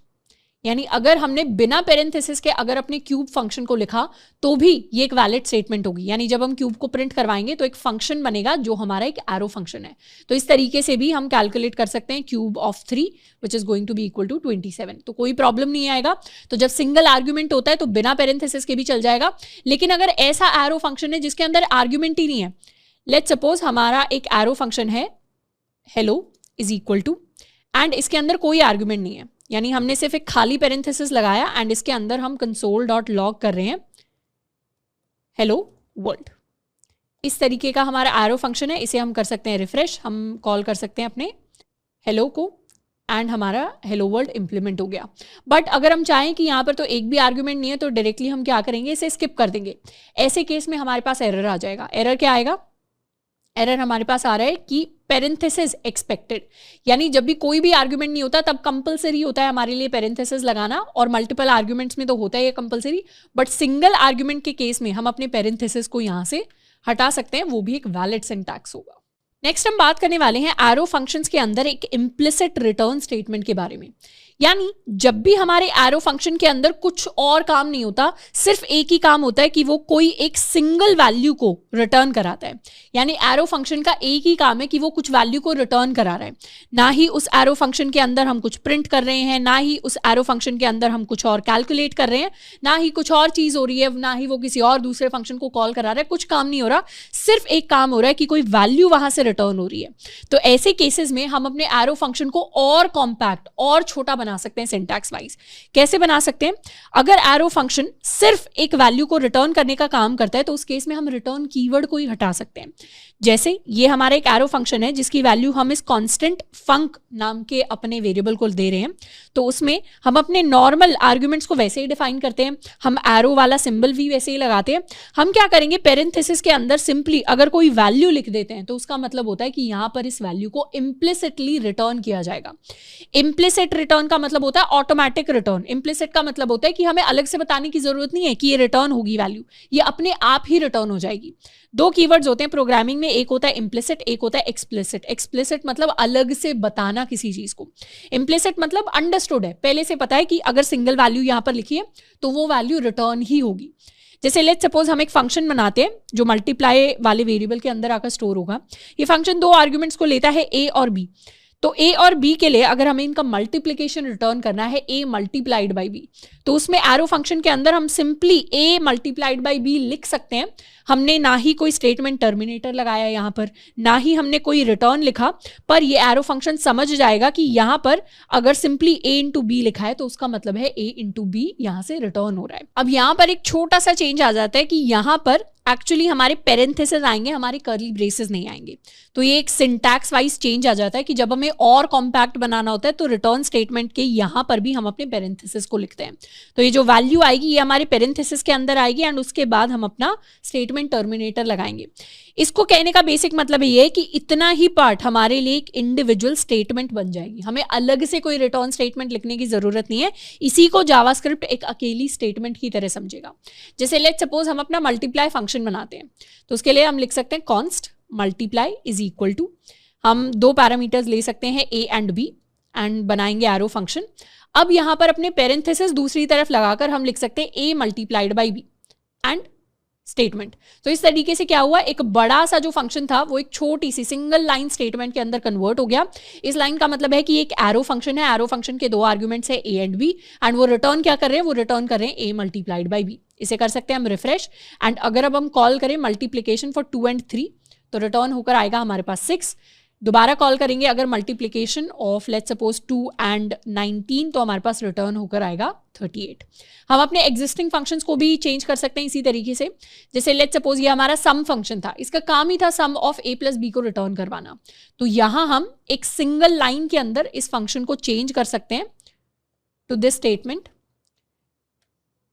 यानी अगर हमने बिना पेरेंथेसिस के अगर अपने क्यूब फंक्शन को लिखा तो भी ये एक वैलिड स्टेटमेंट होगी। यानी जब हम क्यूब को प्रिंट करवाएंगे तो एक फंक्शन बनेगा जो हमारा एक एरो फंक्शन है। तो इस तरीके से भी हम कैलकुलेट कर सकते हैं cube of 3 which is going to be equal to 27। तो कोई प्रॉब्लम नहीं आएगा। तो जब सिंगल आर्ग्यूमेंट होता है तो बिना पेरेंथेसिस के भी चल जाएगा, लेकिन अगर ऐसा एरो फंक्शन है जिसके अंदर आर्ग्यूमेंट ही नहीं है, लेट्स सपोज हमारा एक एरो फंक्शन है hello is equal to, and इसके अंदर कोई आर्ग्यूमेंट नहीं है, यानी हमने सिर्फ एक खाली पेरेंथेसिस लगाया एंड इसके अंदर हम console.log कर रहे हैं हेलो वर्ल्ड। इस तरीके का हमारा एरो फंक्शन है। इसे हम कर सकते हैं रिफ्रेश, हम कॉल कर सकते हैं अपने हेलो को एंड हमारा हेलो वर्ल्ड इंप्लीमेंट हो गया। बट अगर हम चाहें कि यहाँ पर तो एक भी आर्ग्यूमेंट नहीं है तो डायरेक्टली हम क्या करेंगे, इसे स्किप कर देंगे। ऐसे केस में हमारे पास एरर आ जाएगा। एरर क्या आएगा, एरर हमारे पास आ रहा है कि पेरेंथेसिस एक्सपेक्टेड, यानी जब भी कोई भी आर्ग्यूमेंट नहीं होता तब कंपलसरी होता है हमारे लिए पेरेंथेसिस लगाना, और मल्टीपल आर्ग्यूमेंट्स में तो होता है ये कंपलसरी, बट सिंगल आर्ग्यूमेंट के केस में हम अपने पेरेंथेसिस को यहाँ से हटा सकते हैं, वो भी एक वैलिड सिंटैक्स होगा। नेक्स्ट हम बात करने वाले हैं एरो फंक्शंस के अंदर एक इम्प्लिसिट रिटर्न स्टेटमेंट के बारे में। यानी जब भी हमारे एरो फंक्शन के अंदर कुछ और काम नहीं होता, सिर्फ एक ही काम होता है कि वो कोई एक सिंगल वैल्यू को रिटर्न कराता है। यानी एरो फंक्शन का एक ही काम है कि वो कुछ वैल्यू को रिटर्न करा रहा है, ना ही उस एरो फंक्शन के अंदर हम कुछ प्रिंट कर रहे हैं, ना ही उस एरो फंक्शन के अंदर हम कुछ और कैलकुलेट कर रहे हैं, ना ही कुछ और चीज हो रही है, ना ही वो किसी और दूसरे फंक्शन को कॉल करा रहा है। कुछ काम नहीं हो रहा, सिर्फ एक काम हो रहा है कि कोई वैल्यू वहां से रिटर्न हो रही है। तो ऐसे केसेस में हम अपने एरो फंक्शन को और कॉम्पैक्ट और छोटा बना सकते हैं सिंटैक्स वाइज। कैसे बना सकते हैं, अगर एरो फंक्शन सिर्फ एक वैल्यू को रिटर्न करने का काम करता है तो उस केस में हम रिटर्न कीवर्ड को ही हटा सकते हैं। जैसे ये हमारा एक एरो फंक्शन है जिसकी वैल्यू हम इस कांस्टेंट फंक नाम के अपने वेरिएबल को दे रहे हैं, तो उसमें हम अपने नॉर्मल आर्ग्यूमेंट्स को वैसे ही डिफाइन करते हैं, हम एरो वाला सिंबल भी वैसे ही लगाते हैं। हम क्या करेंगे, पेरेंथेसिस के अंदर सिंपली अगर कोई वैल्यू लिख देते हैं तो उसका मतलब होता है कि यहां पर इस वैल्यू को इम्प्लिसिटली रिटर्न किया जाएगा। इम्प्लिसिट रिटर्न का मतलब होता है ऑटोमेटिक रिटर्न, इम्प्लिसिट का मतलब होता है कि हमें अलग से बताने की जरूरत नहीं है कि ये रिटर्न होगी वैल्यू, ये अपने आप ही रिटर्न हो जाएगी। दो कीवर्ड्स होते हैं प्रोग्रामिंग में, एक होता है इम्प्लिसिट, एक होता है एक्सप्लिसिट। एक्सप्लिसिट मतलब अलग से बताना किसी चीज को, इम्प्लिसिट मतलब अंडरस्टूड है, पहले से पता है कि अगर सिंगल वैल्यू यहां पर लिखी है तो वो वैल्यू रिटर्न ही होगी। जैसे लेट्स सपोज हम एक फंक्शन बनाते हैं जो मल्टीप्लाई वाले वेरिएबल के अंदर आकर स्टोर होगा। ये फंक्शन दो आर्ग्यूमेंट्स को लेता है ए और बी, तो ए और बी के लिए अगर हमें इनका मल्टीप्लिकेशन रिटर्न करना है ए मल्टीप्लाइड बाई बी, तो उसमें एरो फंक्शन के अंदर हम simply a multiplied by b लिख सकते हैं। हमने ना ही कोई स्टेटमेंट टर्मिनेटर लगाया यहाँ पर, ना ही हमने कोई रिटर्न लिखा, पर ये एरो फंक्शन समझ जाएगा कि यहाँ पर अगर सिंपली ए इंटू बी लिखा है तो उसका मतलब है ए इंटू बी यहाँ से रिटर्न हो रहा है। अब यहाँ पर एक छोटा सा चेंज आ जाता है कि यहाँ पर एक्चुअली हमारे पेरेंथेसिस आएंगे, हमारे कर्ली ब्रेसेस नहीं आएंगे। तो ये एक सिंटैक्स वाइज चेंज आ जाता है कि जब हमें और कॉम्पैक्ट बनाना होता है तो रिटर्न स्टेटमेंट के यहाँ पर भी हम अपने पेरेंथेसिस को लिखते हैं। तो ये जो वैल्यू आएगी ये हमारे पेरेंथेसिस के अंदर आएगी एंड उसके बाद हम अपना स्टेटमेंट टर्मिनेटर लगाएंगे। इसको कहने का बेसिक मतलब ये है कि इतना ही पार्ट हमारे लिए एक इंडिविजुअल स्टेटमेंट बन जाएगी, हमें अलग से कोई रिटर्न स्टेटमेंट लिखने की जरूरत नहीं है। इसी को जावास्क्रिप्ट एक अकेली स्टेटमेंट की तरह समझेगा। जैसे लेट्स सपोज हम अपना मल्टीप्लाई फंक्शन बनाते हैं, तो उसके लिए हम लिख सकते हैं const multiply is equal to, हम दो पैरामीटर्स ले सकते हैं ए एंड बी एंड बनाएंगे एरो फंक्शन। अब यहाँ पर अपने पेरेंथेसिस दूसरी तरफ लगाकर हम लिख सकते हैं A multiplied by B and statement. तो इस तरीके से क्या हुआ, एक बड़ा सा जो फंक्शन था वो एक छोटी सी सिंगल लाइन स्टेटमेंट के अंदर कन्वर्ट हो गया। इस लाइन का मतलब है कि एक एरो फंक्शन है, एरो फंक्शन के दो आर्ग्यूमेंट्स है ए एंड बी एंड वो रिटर्न क्या कर रहे हैं, वो रिटर्न कर रहे हैं ए मल्टीप्लाइड बाई बी। इसे कर सकते हैं हम रिफ्रेश एंड अगर अब हम कॉल करें मल्टीप्लीकेशन फॉर 2 and 3 तो रिटर्न होकर आएगा हमारे पास 6। दोबारा कॉल करेंगे अगर multiplication of let's suppose 2 and 19 तो हमारे पास रिटर्न होकर आएगा 38। हम अपने एग्जिस्टिंग फंक्शंस को भी चेंज कर सकते हैं इसी तरीके से। जैसे लेट्स सपोज ये हमारा सम फंक्शन था, इसका काम ही था सम ऑफ ए प्लस बी को रिटर्न करवाना, तो यहां हम एक सिंगल लाइन के अंदर इस फंक्शन को चेंज कर सकते हैं टू दिस स्टेटमेंट।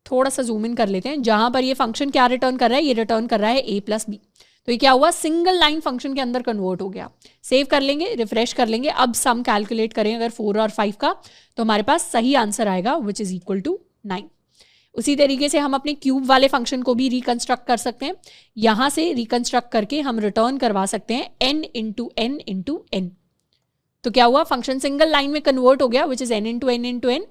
थोड़ा सा जूम इन कर लेते हैं, जहां पर ये फंक्शन क्या रिटर्न कर रहा है, ये रिटर्न कर रहा है ए प्लस बी। तो ये क्या हुआ, सिंगल लाइन फंक्शन के अंदर कन्वर्ट हो गया। सेव कर लेंगे, रिफ्रेश कर लेंगे। अब सम कैलकुलेट करें अगर 4 और 5 का, तो हमारे पास सही आंसर आएगा विच इज इक्वल टू 9। उसी तरीके से हम अपने क्यूब वाले फंक्शन को भी रिकंस्ट्रक्ट कर सकते हैं। यहां से रिकंस्ट्रक्ट करके हम रिटर्न करवा सकते हैं n into n into n. तो क्या हुआ, फंक्शन सिंगल लाइन में कन्वर्ट हो गया which is n into n into n.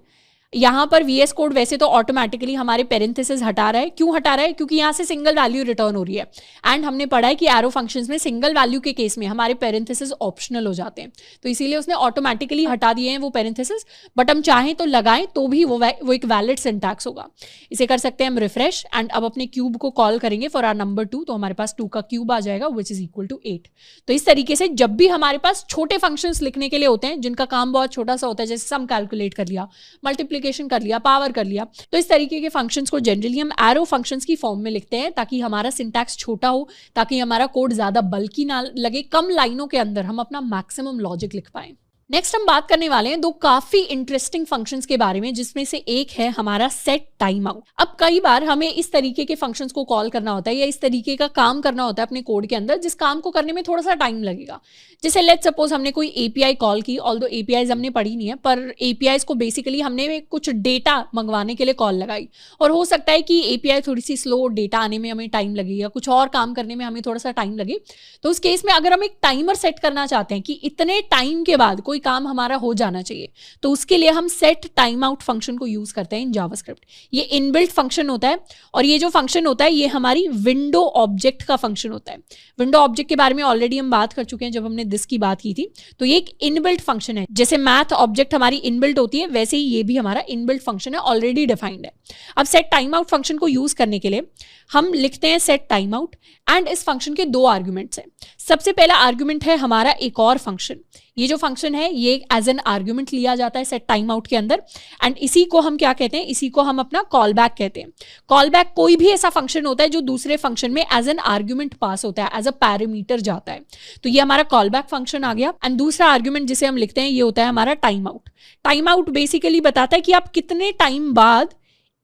यहाँ पर VS कोड वैसे तो ऑटोमेटिकली हमारे पेरेंथेसिस हटा रहा है। क्यों हटा रहा है, क्योंकि यहाँ से सिंगल वैल्यू रिटर्न हो रही है एंड हमने पढ़ा है कि एरो फंक्शंस में सिंगल वैल्यू के केस में हमारे पेरेंथेसिस ऑप्शनल हो जाते हैं, तो इसीलिए उसने ऑटोमेटिकली हटा दिए हैं वो पेरेंथेसिस। बट हम चाहें तो लगाएं तो भी वो एक वैलिड सिंटैक्स होगा। इसे कर सकते हैं हम रिफ्रेश एंड अब अपने क्यूब को कॉल करेंगे फॉर आर नंबर 2, तो हमारे पास 2 का क्यूब आ जाएगा विच इज इक्वल टू 8। तो इस तरीके से जब भी हमारे पास छोटे फंक्शंस लिखने के लिए होते हैं जिनका काम बहुत छोटा सा होता है, जैसे सम कैलकुलेट कर लिया, मल्टीप्लिकेशन कर लिया, कर लिया, तो इस तरीके के फंक्शंस को जनरली हम एरो फंक्शंस की फॉर्म में लिखते हैं ताकि हमारा सिंटैक्स छोटा हो, ताकि हमारा कोड ज्यादा बल्कि ना लगे, कम लाइनों के अंदर हम अपना मैक्सिमम लॉजिक लिख पाएं। नेक्स्ट हम बात करने वाले हैं दो काफी इंटरेस्टिंग फंक्शंस के बारे में, जिसमें से एक है हमारा सेट टाइम आउट। अब कई बार हमें इस तरीके के फंक्शंस को कॉल करना होता है या इस तरीके का काम करना होता है अपने कोड के अंदर, जिस काम को करने में थोड़ा सा टाइम लगेगा। जैसे लेट्स सपोज हमने कोई एपीआई कॉल की, ऑल्दो एपीआईज हमने पढ़ी नहीं है, पर एपीआईज को बेसिकली हमने कुछ डेटा मंगवाने के लिए कॉल लगाई, और हो सकता है कि एपीआई थोड़ी सी स्लो, डेटा आने में हमें टाइम लगे या कुछ और काम करने में हमें थोड़ा सा टाइम लगे। तो उस केस में अगर हम एक टाइमर सेट करना चाहते हैं कि इतने टाइम के बाद कोई काम हमारा हो जाना चाहिए, तो उसके लिए हम सेट टाइम आउट फंक्शन को यूज करते हैं इन जावास्क्रिप्ट। ये इनबिल्ट फंक्शन होता है, और ये जो फंक्शन होता है ये हमारी विंडो ऑब्जेक्ट का फंक्शन होता है। विंडो ऑब्जेक्ट के बारे में ऑलरेडी हम बात कर चुके हैं जब हमने दिस की बात की थी। तो ये एक इनबिल्ट फंक्शन है, जैसे मैथ ऑब्जेक्ट हमारी इनबिल्ट होती है वैसे ही ये भी हमारा इनबिल्ट फंक्शन है, ऑलरेडी डिफाइंड है। अब सेट टाइम आउट फंक्शन को यूज करने के लिए हम लिखते हैं सेट टाइम आउट एंड इस फंक्शन के दो आर्ग्यूमेंट्स हैं। सबसे पहला आर्ग्यूमेंट है हमारा एक और फंक्शन, ये जो फंक्शन है ये एज एन आर्ग्यूमेंट लिया जाता है सेट टाइम आउट के अंदर, एंड इसी को हम क्या कहते हैं, इसी को हम अपना कॉल बैक कहते हैं। कॉल बैक कोई भी ऐसा फंक्शन होता है जो दूसरे फंक्शन में एज एन आर्ग्यूमेंट पास होता है, एज अ पैरामीटर जाता है। तो ये हमारा कॉल बैक फंक्शन आ गया। एंड दूसरा आर्ग्यूमेंट जिसे हम लिखते हैं ये होता है हमारा time out. Time out basically बताता है कि आप कितने टाइम बाद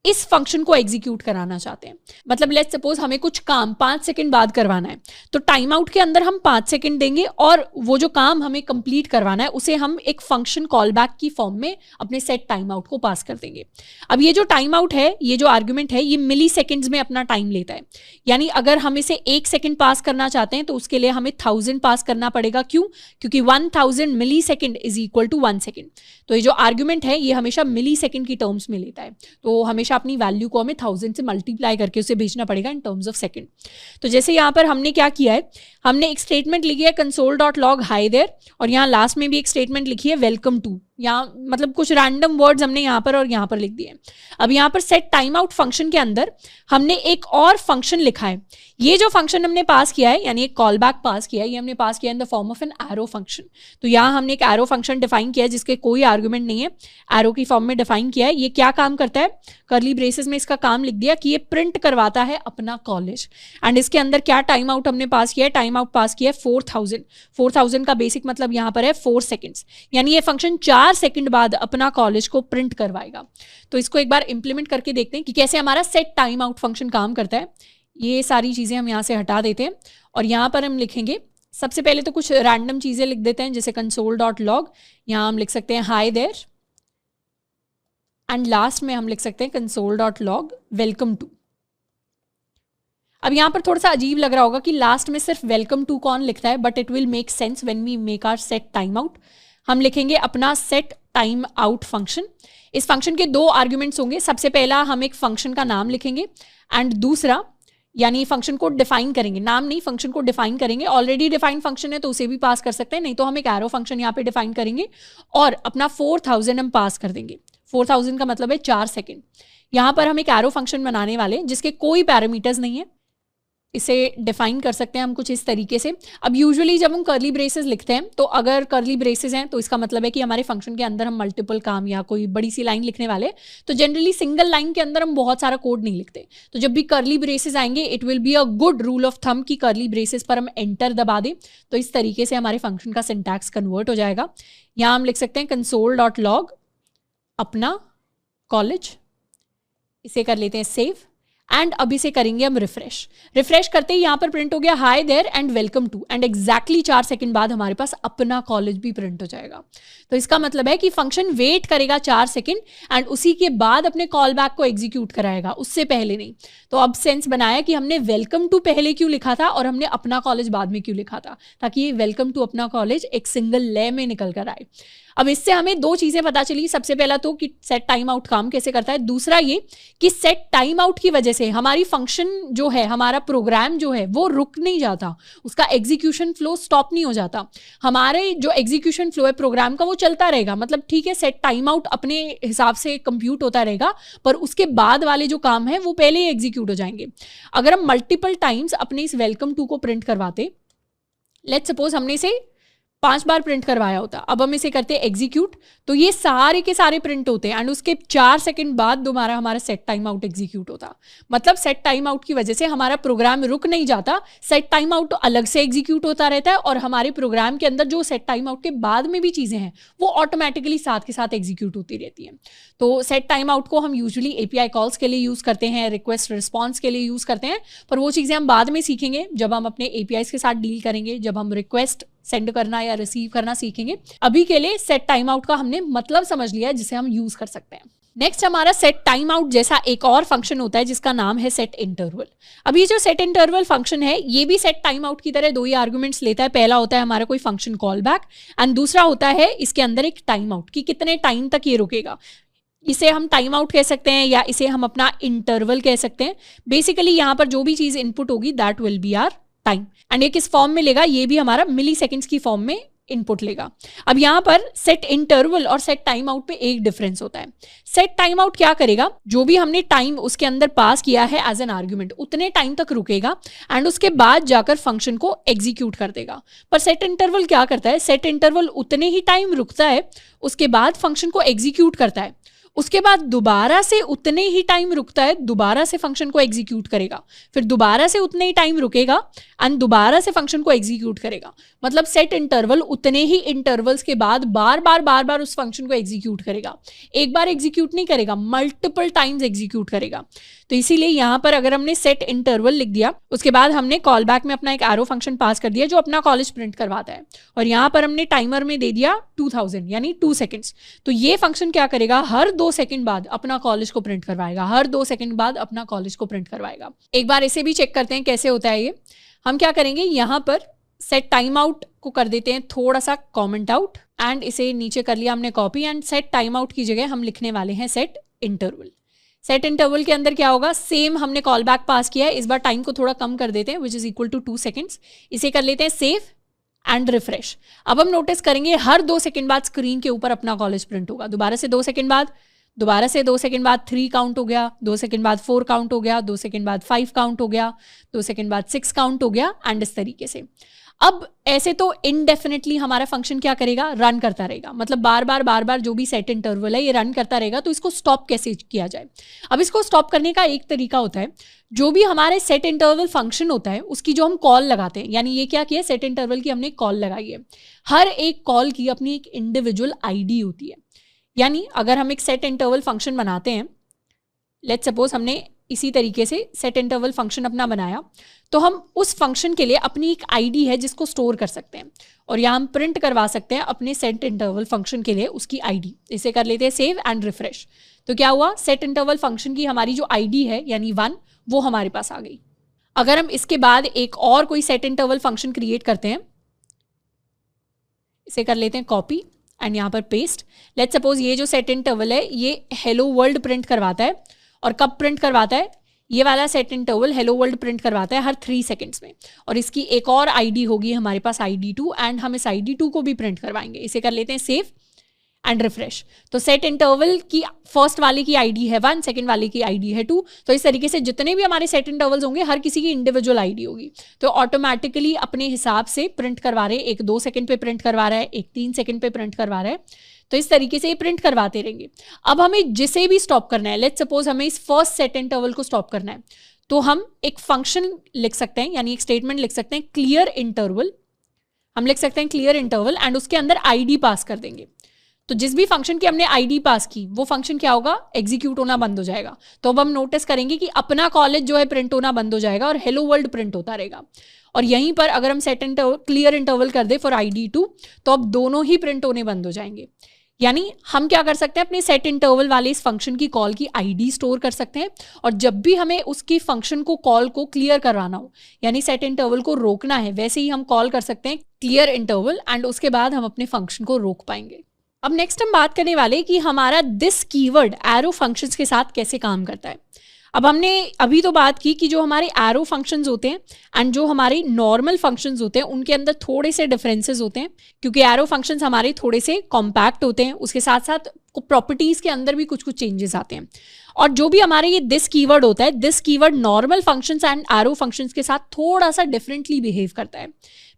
इस फंक्शन को एग्जीक्यूट कराना चाहते हैं। मतलब लेट्स सपोज हमें कुछ काम 5 सेकंड बाद करवाना है, तो टाइम आउट के अंदर हम 5 सेकंड देंगे और वो जो काम हमें कंप्लीट करवाना है उसे हम एक फंक्शन कॉल बैक की फॉर्म में अपने सेट टाइम आउट को पास कर देंगे। अब ये जो टाइम आउट है, ये जो आर्गुमेंट है, ये मिली सेकेंड्स में अपना टाइम लेता है। यानी अगर हम इसे 1 सेकंड पास करना चाहते हैं तो उसके लिए हमें 1000 पास करना पड़ेगा। क्यों? क्योंकि 1000 millisecond is equal to 1 second. तो ये जो आर्गुमेंट है ये हमेशा मिली सेकेंड की टर्म्स में लेता है, तो हमेशा अपनी वैल्यू को हमें 1000 से मल्टीप्लाई करके उसे भेजना पड़ेगा इन टर्म्स ऑफ सेकेंड। तो जैसे यहाँ पर हमने क्या किया है, हमने एक स्टेटमेंट लिखी है console.log hi there, और यहाँ लास्ट में भी एक स्टेटमेंट लिखी है वेलकम टू। यहाँ मतलब कुछ रैंडम वर्ड्स हमने यहाँ पर और यहाँ पर लिख दिए। अब यहाँ पर सेट टाइम आउट फंक्शन के अंदर हमने एक और फंक्शन लिखा है। ये जो फंक्शन हमने पास किया है, यानी एक कॉल बैक पास किया है, ये हमने पास किया in the form of an arrow function. तो यहाँ हमने एक एरो फंक्शन डिफाइन किया है जिसके कोई आर्गुमेंट नहीं है, एरो की फॉर्म में डिफाइन किया है। ये क्या काम करता है, कर्ली ब्रेसेस में इसका काम लिख दिया कि ये प्रिंट करवाता है अपना कॉलेज। एंड इसके अंदर क्या टाइम आउट हमने पास किया है, टाइम आउट पास किया है 4000। 4000 का बेसिक मतलब यहाँ पर है 4 सेकेंड्स, यानी ये फंक्शन 4 सेकंड बाद अपना कॉलेज को प्रिंट करवाएगा। तो इसको एक बार इंप्लीमेंट करके देखते हैं कि कैसे हमारा सेट टाइम आउट फंक्शन काम करता है। ये सारी चीजें हम यहाँ से हटा देते हैं और यहाँ पर हम लिखेंगे, सबसे पहले तो कुछ रैंडम चीजें लिख देते हैं, जैसे console.log, यहाँ हम लिख सकते हैं hi there, एंड लास्ट में हम लिख सकते हैं console.log welcome to। अब यहाँ पर थोड़ा सा अजीब लग रहा होगा कि लास्ट में सिर्फ वेलकम टू कौन लिखता है, but it will make sense when we make our set time out. हम लिखेंगे अपना सेट टाइम आउट फंक्शन। इस फंक्शन के 2 आर्ग्यूमेंट्स होंगे। सबसे पहला हम एक फंक्शन का नाम लिखेंगे एंड दूसरा यानी फंक्शन को डिफाइन करेंगे, नाम नहीं फंक्शन को डिफाइन करेंगे। ऑलरेडी डिफाइंड फंक्शन है तो उसे भी पास कर सकते हैं, नहीं तो हम एक एरो फंक्शन यहाँ पे डिफाइन करेंगे और अपना 4000 हम पास कर देंगे। 4000 का मतलब है 4 सेकेंड। यहाँ पर हम एक एरो फंक्शन बनाने वाले हैं जिसके कोई पैरामीटर्स नहीं है। इसे डिफाइन कर सकते हैं हम कुछ इस तरीके से। अब यूजुअली जब हम कर्ली ब्रेसेस लिखते हैं तो अगर कर्ली ब्रेसेस हैं तो इसका मतलब है कि हमारे फंक्शन के अंदर हम मल्टीपल काम या कोई बड़ी सी लाइन लिखने वाले, तो जनरली सिंगल लाइन के अंदर हम बहुत सारा कोड नहीं लिखते। तो जब भी कर्ली ब्रेसेस आएंगे it will be a good rule of thumb कि कर्ली ब्रेसेस पर हम एंटर दबा दें, तो इस तरीके से हमारे फंक्शन का सिंटैक्स कन्वर्ट हो जाएगा। यहाँ हम लिख सकते हैं console.log अपना कॉलेज, इसे कर लेते हैं सेव एंड अब इसे करेंगे हम रिफ्रेश करते ही यहाँ पर प्रिंट हो गया hi there and welcome to, and exactly 4 second बाद हमारे पास अपना कॉलेज भी प्रिंट हो जाएगा। तो इसका मतलब है कि फंक्शन वेट करेगा 4 सेकंड एंड उसी के बाद अपने कॉल बैक को एग्जीक्यूट कराएगा, उससे पहले नहीं। तो अब सेंस बनाया कि हमने वेलकम टू पहले क्यों लिखा था और हमने अपना कॉलेज बाद में क्यों लिखा था, ताकि ये वेलकम टू अपना कॉलेज एक सिंगल ले में निकल कर आए। अब इससे हमें 2 चीजें पता चली। सबसे पहला तो कि सेट टाइम आउट काम कैसे करता है, दूसरा ये कि सेट टाइम आउट की वजह से हमारी फंक्शन जो है, हमारा प्रोग्राम जो है वो रुक नहीं जाता, उसका एग्जीक्यूशन फ्लो स्टॉप नहीं हो जाता। हमारे जो एग्जीक्यूशन फ्लो है प्रोग्राम का वो चलता रहेगा। मतलब ठीक है सेट टाइम आउट अपने हिसाब से कंप्यूट होता रहेगा, पर उसके बाद वाले जो काम है वो पहले ही एग्जीक्यूट हो जाएंगे। अगर हम मल्टीपल टाइम्स अपने इस वेलकम टू को प्रिंट करवाते, लेट्स सपोज हमने इसे 5 बार प्रिंट करवाया होता, अब हम इसे करते हैं एग्जीक्यूट, तो ये सारे के सारे प्रिंट होते हैं एंड उसके 4 सेकंड बाद दोबारा हमारा सेट टाइम आउट एग्जीक्यूट होता। मतलब सेट टाइम आउट की वजह से हमारा प्रोग्राम रुक नहीं जाता, सेट टाइम आउट अलग से एग्जीक्यूट होता रहता है और हमारे प्रोग्राम के अंदर जो सेट टाइम आउट के बाद में भी चीजें हैं वो ऑटोमेटिकली साथ के साथ एग्जीक्यूट होती रहती हैं। तो सेट टाइम आउट को हम यूजुअली एपीआई कॉल्स के लिए यूज करते हैं, रिक्वेस्ट रिस्पॉन्स के लिए यूज करते हैं, पर वो चीजें हम बाद में सीखेंगे जब हम अपने एपीआईज के साथ डील करेंगे, जब हम रिक्वेस्ट सेंड करना या रिसीव करना सीखेंगे। अभी के लिए सेट टाइम आउट का हमने मतलब समझ लिया है जिसे हम यूज कर सकते हैं। नेक्स्ट हमारा सेट टाइम आउट जैसा एक और फंक्शन होता है जिसका नाम है सेट इंटरवल। अब ये जो सेट इंटरवल फंक्शन है ये भी सेट टाइम आउट की तरह 2 ही आर्गुमेंट्स लेता है। पहला होता है हमारा कोई फंक्शन कॉल बैक एंड दूसरा होता है इसके अंदर एक टाइम आउट कि कितने टाइम तक ये रुकेगा। इसे हम टाइम आउट कह सकते हैं या इसे हम अपना इंटरवल कह सकते हैं। बेसिकली यहाँ पर जो भी चीज इनपुट होगी that will be our time, and ये किस फॉर्म में लेगा, ये भी हमारा मिली सेकेंड्स की फॉर्म में इनपुट लेगा। अब यहाँ पर सेट इंटरवल और सेट टाइम आउट पे एक डिफरेंस होता है। सेट टाइम आउट क्या करेगा, जो भी हमने टाइम उसके अंदर पास किया है एज एन आर्ग्यूमेंट उतने टाइम तक रुकेगा एंड उसके बाद जाकर फंक्शन को एग्जीक्यूट कर देगा। पर सेट इंटरवल क्या करता है, सेट इंटरवल उतने ही टाइम रुकता है, उसके बाद फंक्शन को एग्जीक्यूट करता है, उसके बाद दोबारा से उतने ही टाइम रुकता है, दोबारा से फंक्शन को एग्जीक्यूट करेगा, फिर दोबारा से उतने ही टाइम रुकेगा एंड दोबारा से फंक्शन को एग्जीक्यूट करेगा। मतलब सेट इंटरवल उतने ही इंटरवल्स के बाद बार बार उस फंक्शन को एग्जीक्यूट करेगा। एक बार एग्जीक्यूट नहीं करेगा, मल्टीपल टाइम्स एग्जीक्यूट करेगा। तो इसीलिए यहाँ पर अगर हमने सेट इंटरवल लिख दिया, उसके बाद हमने कॉल बैक में अपना एक एरो फंक्शन पास कर दिया जो अपना कॉलेज प्रिंट करवाता है, और यहाँ पर हमने टाइमर में दे दिया 2000 यानी 2 सेकेंड्स। तो ये फंक्शन क्या करेगा, हर 2 सेकंड बाद अपना कॉलेज को प्रिंट करवाएगा, हर 2 सेकंड बाद अपना कॉलेज को प्रिंट करवाएगा। एक बार इसे भी चेक करते हैं कैसे होता है ये। हम क्या करेंगे, यहाँ पर सेट टाइम आउट को कर देते हैं थोड़ा सा कॉमेंट आउट, एंड इसे नीचे कर लिया हमने copy, and set time out की जगह हम लिखने वाले हैं सेट इंटरवल। सेट इंटरवल के अंदर क्या होगा, सेम हमने कॉल बैक पास किया है, इस बार टाइम को थोड़ा कम कर देते हैं, which is equal to 2 seconds. इसे कर लेते हैं सेव एंड रिफ्रेश। अब हम नोटिस करेंगे हर 2 सेकंड बाद स्क्रीन के ऊपर अपना कॉलेज प्रिंट होगा। दोबारा से 2 सेकंड बाद, दोबारा से 2 सेकंड बाद 3 काउंट हो गया, 2 सेकंड बाद 4 काउंट हो गया, 2 सेकंड बाद 5 काउंट हो गया, 2 सेकंड बाद 6 काउंट हो गया, एंड इस तरीके से। अब ऐसे तो इनडेफिनेटली हमारा फंक्शन क्या करेगा, रन करता रहेगा। मतलब बार बार जो भी सेट इंटरवल है ये रन करता रहेगा। तो इसको स्टॉप कैसे किया जाए? अब इसको स्टॉप करने का एक तरीका होता है, जो भी हमारे सेट इंटरवल फंक्शन होता है उसकी जो हम कॉल लगाते हैं, यानी ये क्या किया, सेट इंटरवल की हमने कॉल लगाई है। हर एक कॉल की अपनी एक इंडिविजुअल आईडी होती है। यानी अगर हम एक सेट इंटरवल फंक्शन बनाते हैं, लेट्स सपोज हमने इसी तरीके से सेट इंटरवल फंक्शन अपना बनाया, तो हम उस फंक्शन के लिए अपनी एक आईडी है जिसको स्टोर कर सकते हैं, और यहाँ हम प्रिंट करवा सकते हैं अपने सेट इंटरवल फंक्शन के लिए उसकी आईडी। इसे कर लेते हैं सेव एंड रिफ्रेश। तो क्या हुआ, सेट इंटरवल फंक्शन की हमारी जो आईडी है यानी 1 वो हमारे पास आ गई। अगर हम इसके बाद एक और कोई सेट इंटरवल फंक्शन क्रिएट करते हैं, इसे कर लेते हैं कॉपी एंड यहाँ पर पेस्ट। लेट्स सपोज ये जो सेट इंटरवल है ये हेलो वर्ल्ड प्रिंट करवाता है, और कब प्रिंट करवाता है, ये वाला set interval hello world print करवाता है हर 3 सेकेंड्स में, और इसकी एक और आईडी होगी हमारे पास ID2, एंड हम इस ID2 को भी प्रिंट करवाएंगे। इसे कर लेते हैं सेव एंड रिफ्रेश। तो सेट इंटरवल की फर्स्ट वाले की आईडी है 1, सेकंड वाले की आईडी है 2। तो इस तरीके से जितने भी हमारे सेट इंटरवल्स होंगे हर किसी की इंडिविजुअल आईडी होगी, तो ऑटोमेटिकली अपने हिसाब से प्रिंट करवा रहे हैं। एक 2 सेकंड पे प्रिंट करवा रहा है, एक 3 सेकंड पे प्रिंट करवा रहा है, तो इस तरीके से ये प्रिंट करवाते रहेंगे। अब हमें जिसे भी स्टॉप करना है, लेट्स सपोज हमें इस फर्स्ट सेट इंटरवल को स्टॉप करना है, तो हम एक फंक्शन लिख सकते हैं, यानी एक स्टेटमेंट लिख सकते हैं क्लियर इंटरवल। हम लिख सकते हैं क्लियर इंटरवल एंड उसके अंदर आईडी पास कर देंगे। तो जिस भी फंक्शन की हमने आईडी पास की वो फंक्शन क्या होगा, एग्जीक्यूट होना बंद हो जाएगा। तो अब हम नोटिस करेंगे कि अपना कॉलेज जो है प्रिंट होना बंद हो जाएगा और हेलो वर्ल्ड प्रिंट होता रहेगा। और यहीं पर अगर हम सेट क्लियर इंटरवल कर दे फॉर ID2, तो अब दोनों ही प्रिंट होने बंद हो जाएंगे। यानी हम क्या कर सकते हैं, अपने सेट इंटरवल वाले इस फंक्शन की कॉल की आईडी स्टोर कर सकते हैं, और जब भी हमें उसकी फंक्शन को कॉल को क्लियर करवाना हो, यानी सेट इंटरवल को रोकना है, वैसे ही हम कॉल कर सकते हैं क्लियर इंटरवल, एंड उसके बाद हम अपने फंक्शन को रोक पाएंगे। अब नेक्स्ट हम बात करने वाले कि हमारा दिस कीवर्ड एरो फंक्शंस के साथ कैसे काम करता है। अब हमने अभी तो बात की कि जो हमारे एरो फंक्शंस होते हैं एंड जो हमारे नॉर्मल फंक्शंस होते हैं उनके अंदर थोड़े से डिफरेंसेस होते हैं, क्योंकि एरो फंक्शंस हमारे थोड़े से कॉम्पैक्ट होते हैं, उसके साथ साथ प्रॉपर्टीज के अंदर भी कुछ कुछ चेंजेस आते हैं। और जो भी हमारे ये दिस कीवर्ड होता है, this keyword normal functions and arrow functions के साथ थोड़ा सा डिफरेंटली बिहेव करता है।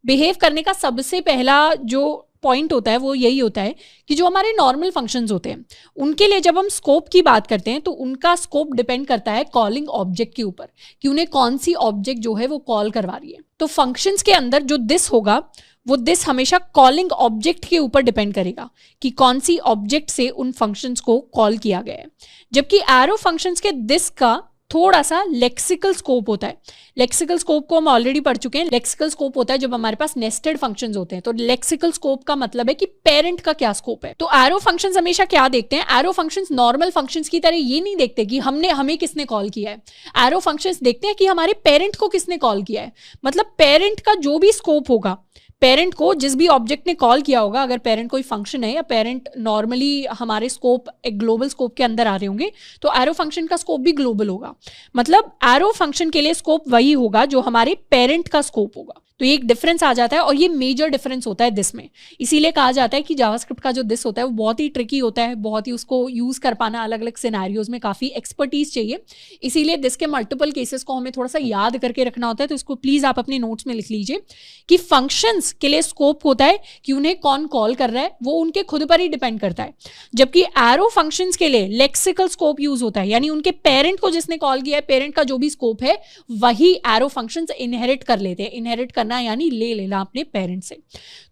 बिहेव करने का सबसे पहला जो पॉइंट होता है वो यही होता है कि जो हमारे नॉर्मल फंक्शंस होते हैं उनके लिए जब हम स्कोप की बात करते हैं तो उनका स्कोप डिपेंड करता है कॉलिंग ऑब्जेक्ट के ऊपर, कि उन्हें कौन सी ऑब्जेक्ट जो है वो कॉल करवा रही है। तो फंक्शंस के अंदर जो दिस होगा वो दिस हमेशा कॉलिंग ऑब्जेक्ट के ऊपर डिपेंड करेगा कि कौन सी ऑब्जेक्ट से उन फंक्शंस को कॉल किया गया है। जबकि एरो फंक्शंस के दिस का थोड़ा सा लेक्सिकल स्कोप होता है। लेक्सिकल स्कोप को हम ऑलरेडी पढ़ चुके हैं। लेक्सिकल स्कोप होता है जब हमारे पास नेस्टेड फंक्शंस होते हैं। तो लेक्सिकल स्कोप का मतलब है कि पेरेंट का क्या स्कोप है। तो एरो फंक्शंस हमेशा क्या देखते हैं, एरो फंक्शंस नॉर्मल फंक्शंस की तरह ये नहीं देखते कि हमें किसने कॉल किया है। एरो फंक्शंस देखते हैं कि हमारे पेरेंट को किसने कॉल किया है। मतलब पेरेंट का जो भी स्कोप होगा, पेरेंट को जिस भी ऑब्जेक्ट ने कॉल किया होगा, अगर पेरेंट कोई फंक्शन है या पेरेंट नॉर्मली हमारे स्कोप एक ग्लोबल स्कोप के अंदर आ रहे होंगे, तो एरो फंक्शन का स्कोप भी ग्लोबल होगा। मतलब एरो फंक्शन के लिए स्कोप वही होगा जो हमारे पेरेंट का स्कोप होगा। तो ये एक डिफरेंस आ जाता है और ये मेजर डिफरेंस होता है दिस में। इसीलिए कहा जाता है कि जावास्क्रिप्ट का जो दिस होता है वो बहुत ही ट्रिकी होता है, बहुत ही उसको यूज़ कर पाना अलग अलग सिनेरियोज में काफ़ी एक्सपर्टीज चाहिए। इसीलिए दिस के मल्टीपल केसेस को हमें थोड़ा सा याद करके रखना होता है। तो इसको प्लीज़ आप अपने नोट्स में लिख लीजिए कि फंक्शंस फंक्शंस के लिए स्कोप होता है कि उन्हें कौन कॉल कर रहा है, वो उनके खुद पर ही डिपेंड करता है। जबकि एरो फंक्शंस के लिए लेक्सिकल स्कोप यूज होता है, यानी उनके पेरेंट को जिसने कॉल किया है, पेरेंट का जो भी स्कोप है वही एरो फंक्शंस इनहेरिट कर लेते हैं। इनहेरिट करना यानी ले लेना अपने पेरेंट से।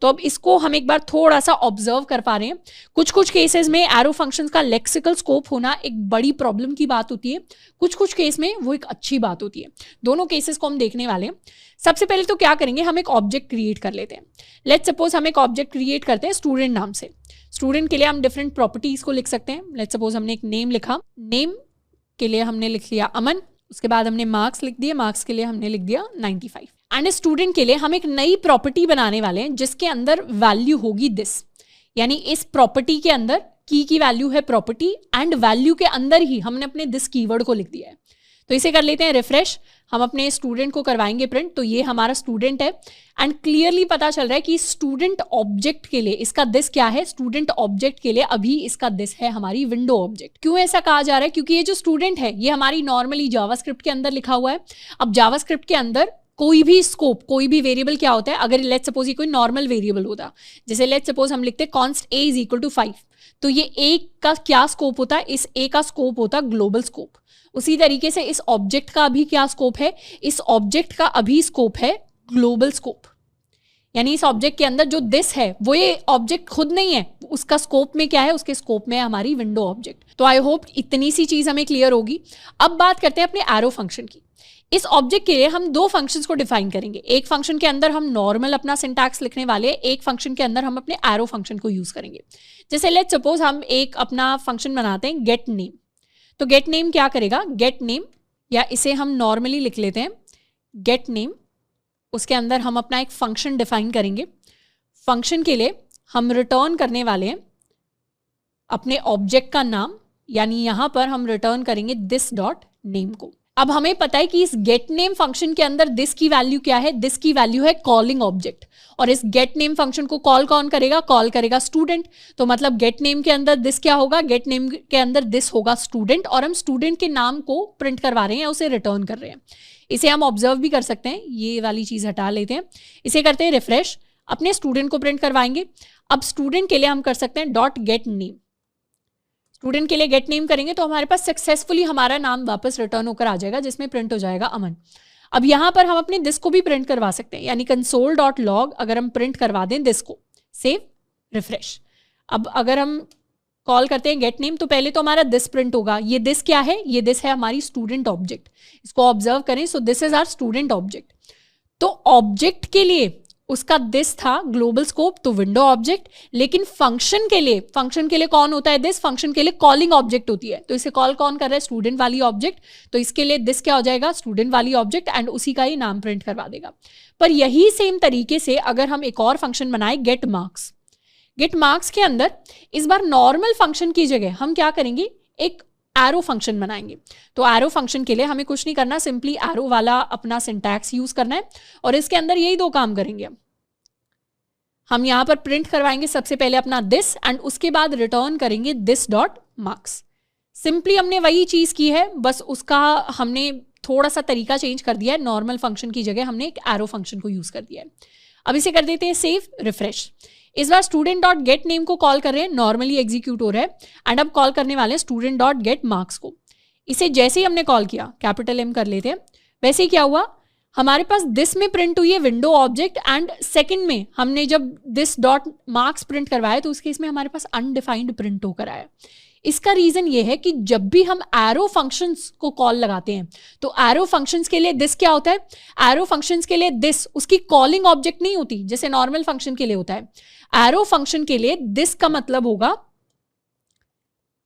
तो अब इसको हम एक बार थोड़ा सा ऑब्जर्व कर पा रहे हैं। कुछ कुछ केसेस में एरो फंक्शंस का लेक्सिकल स्कोप होना एक बड़ी प्रॉब्लम की बात होती है, कुछ कुछ केस में वो एक अच्छी बात होती है। दोनों केसेस को हम देखने वाले हैं। सबसे पहले तो क्या करेंगे, हम एक ऑब्जेक्ट क्रिएट कर लेते हैं। लेट्स सपोज हम एक ऑब्जेक्ट क्रिएट करते हैं स्टूडेंट नाम से। स्टूडेंट के लिए हम डिफरेंट प्रॉपर्टीज को लिख सकते हैं। लेट्स सपोज हमने एक नेम लिखा, नेम के लिए हमने लिख लिया अमन। उसके बाद हमने मार्क्स लिख दिए, मार्क्स के लिए हमने लिख दिया 95। एंड स्टूडेंट के लिए हम एक नई प्रॉपर्टी बनाने वाले हैं जिसके अंदर वैल्यू होगी दिस, यानी इस प्रॉपर्टी के अंदर की वैल्यू है प्रॉपर्टी, एंड वैल्यू के अंदर ही हमने अपने दिस कीवर्ड को लिख दिया है। तो इसे कर लेते हैं रिफ्रेश। हम अपने स्टूडेंट को करवाएंगे प्रिंट, तो ये हमारा स्टूडेंट है एंड क्लियरली पता चल रहा है कि स्टूडेंट ऑब्जेक्ट के लिए इसका दिस क्या है, स्टूडेंट ऑब्जेक्ट के लिए अभी इसका दिस है हमारी विंडो ऑब्जेक्ट। क्यों ऐसा कहा जा रहा है, क्योंकि ये जो स्टूडेंट है ये हमारी नॉर्मली जावास्क्रिप्ट के अंदर लिखा हुआ है। अब जावास्क्रिप्ट के अंदर कोई भी स्कोप, कोई भी वेरिएबल क्या होता है, अगर लेट्स सपोज ये कोई नॉर्मल वेरिएबल होता, जैसे लेट्स सपोज हम लिखते हैं const a is equal to 5, तो ये a का क्या स्कोप होता है, इस a का स्कोप होता है ग्लोबल स्कोप। उसी तरीके से इस ऑब्जेक्ट का अभी क्या स्कोप है, इस ऑब्जेक्ट का अभी स्कोप है ग्लोबल स्कोप। यानी इस ऑब्जेक्ट के अंदर जो दिस है वो ये ऑब्जेक्ट खुद नहीं है, उसका स्कोप में क्या है, उसके स्कोप में हमारी विंडो ऑब्जेक्ट। तो आई होप इतनी सी चीज हमें क्लियर होगी। अब बात करते हैं अपने एरो फंक्शन की। इस ऑब्जेक्ट के लिए हम दो फंक्शंस को डिफाइन करेंगे। एक फंक्शन के अंदर हम नॉर्मल अपना सिंटैक्स लिखने वाले हैं, एक फंक्शन के अंदर हम अपने एरो फंक्शन को यूज करेंगे। जैसे लेट्स सपोज हम एक अपना फंक्शन बनाते हैं गेट नेम। तो गेट नेम क्या करेगा, गेट नेम, या इसे हम नॉर्मली लिख लेते हैं गेट नेम। उसके अंदर हम अपना एक फंक्शन डिफाइन करेंगे। फंक्शन के लिए हम रिटर्न करने वाले हैं अपने ऑब्जेक्ट का नाम, यानी यहां पर हम रिटर्न करेंगे दिस डॉट नेम को। अब हमें पता है कि इस गेट नेम फंक्शन के अंदर दिस की वैल्यू क्या है, दिस की वैल्यू है कॉलिंग ऑब्जेक्ट, और इस गेट नेम फंक्शन को कॉल कौन करेगा, कॉल करेगा स्टूडेंट। तो मतलब गेट नेम के अंदर दिस क्या होगा, गेट नेम के अंदर दिस होगा स्टूडेंट, और हम स्टूडेंट के नाम को प्रिंट करवा रहे हैं, उसे रिटर्न कर रहे हैं। इसे हम ऑब्जर्व भी कर सकते हैं, ये वाली चीज हटा लेते हैं, इसे करते हैं रिफ्रेश, अपने स्टूडेंट को प्रिंट करवाएंगे। अब स्टूडेंट के लिए हम कर सकते हैं डॉट गेट नेम। स्टूडेंट के लिए गेट नेम करेंगे तो हमारे पास सक्सेसफुली हमारा नाम वापस रिटर्न होकर आ जाएगा, जिसमें प्रिंट हो जाएगा अमन। अब यहां पर हम अपने दिस को भी प्रिंट करवा सकते हैं, यानी कंसोल डॉट लॉग अगर हम प्रिंट करवा दें दिस को, सेव, रिफ्रेश। अब अगर हम कॉल करते हैं गेट नेम तो पहले तो हमारा दिस प्रिंट होगा। ये दिस क्या है, ये दिस है हमारी स्टूडेंट ऑब्जेक्ट। इसको ऑब्जर्व करें, so this is our student object. तो ऑब्जेक्ट के लिए उसका दिस था ग्लोबल स्कोप, तो विंडो ऑब्जेक्ट। लेकिन फंक्शन के लिए कौन होता है दिस, फंक्शन के लिए कॉलिंग ऑब्जेक्ट होती है। तो इसे कॉल कौन कर रहा है, स्टूडेंट वाली ऑब्जेक्ट। तो इसके लिए दिस क्या हो जाएगा, स्टूडेंट वाली ऑब्जेक्ट, एंड उसी का ही नाम प्रिंट करवा देगा। पर यही सेम तरीके से अगर हम एक और फंक्शन बनाए गेट मार्क्स, गेट मार्क्स के अंदर इस बार नॉर्मल फंक्शन की जगह हम क्या करेंगे, एक एरो फंक्शन बनाएंगे। तो एरो फंक्शन के लिए हमें कुछ नहीं करना, सिंपली एरो वाला अपना सिंटैक्स यूज करना है, और इसके अंदर यही दो काम करेंगे। हम यहां पर प्रिंट करवाएंगे सबसे पहले अपना दिस, एंड उसके बाद रिटर्न करेंगे दिस डॉट मार्क्स। सिंपली हमने वही चीज की है, बस उसका हमने थोड़ा सा तरीका चेंज कर दिया है। नॉर्मल फंक्शन की जगह हमने एक एरो फंक्शन को यूज कर दिया है। अब इसे कर देते हैं सेव, रिफ्रेश। इस बार स्टूडेंट डॉट गेट नेम को कॉल कर रहे हैं, नॉर्मली एग्जीक्यूट हो रहा है, एंड अब कॉल करने वाले हैं स्टूडेंट डॉट गेट मार्क्स को। इसे जैसे ही हमने कॉल किया, कैपिटल M कर लेते हैं, वैसे ही क्या हुआ, हमारे पास दिस में प्रिंट हुई है विंडो ऑब्जेक्ट, एंड सेकंड में हमने जब दिस डॉट मार्क्स प्रिंट करवाया तो उस केस में हमारे पास अनडिफाइंड प्रिंट होकर आया। इसका रीजन ये है कि जब भी हम एरो फंक्शंस को कॉल लगाते हैं तो एरो फंक्शंस के लिए दिस क्या होता है, एरो फंक्शंस के लिए दिस उसकी कॉलिंग ऑब्जेक्ट नहीं होती जैसे नॉर्मल फंक्शन के लिए होता है। एरो फंक्शन के लिए दिस का मतलब होगा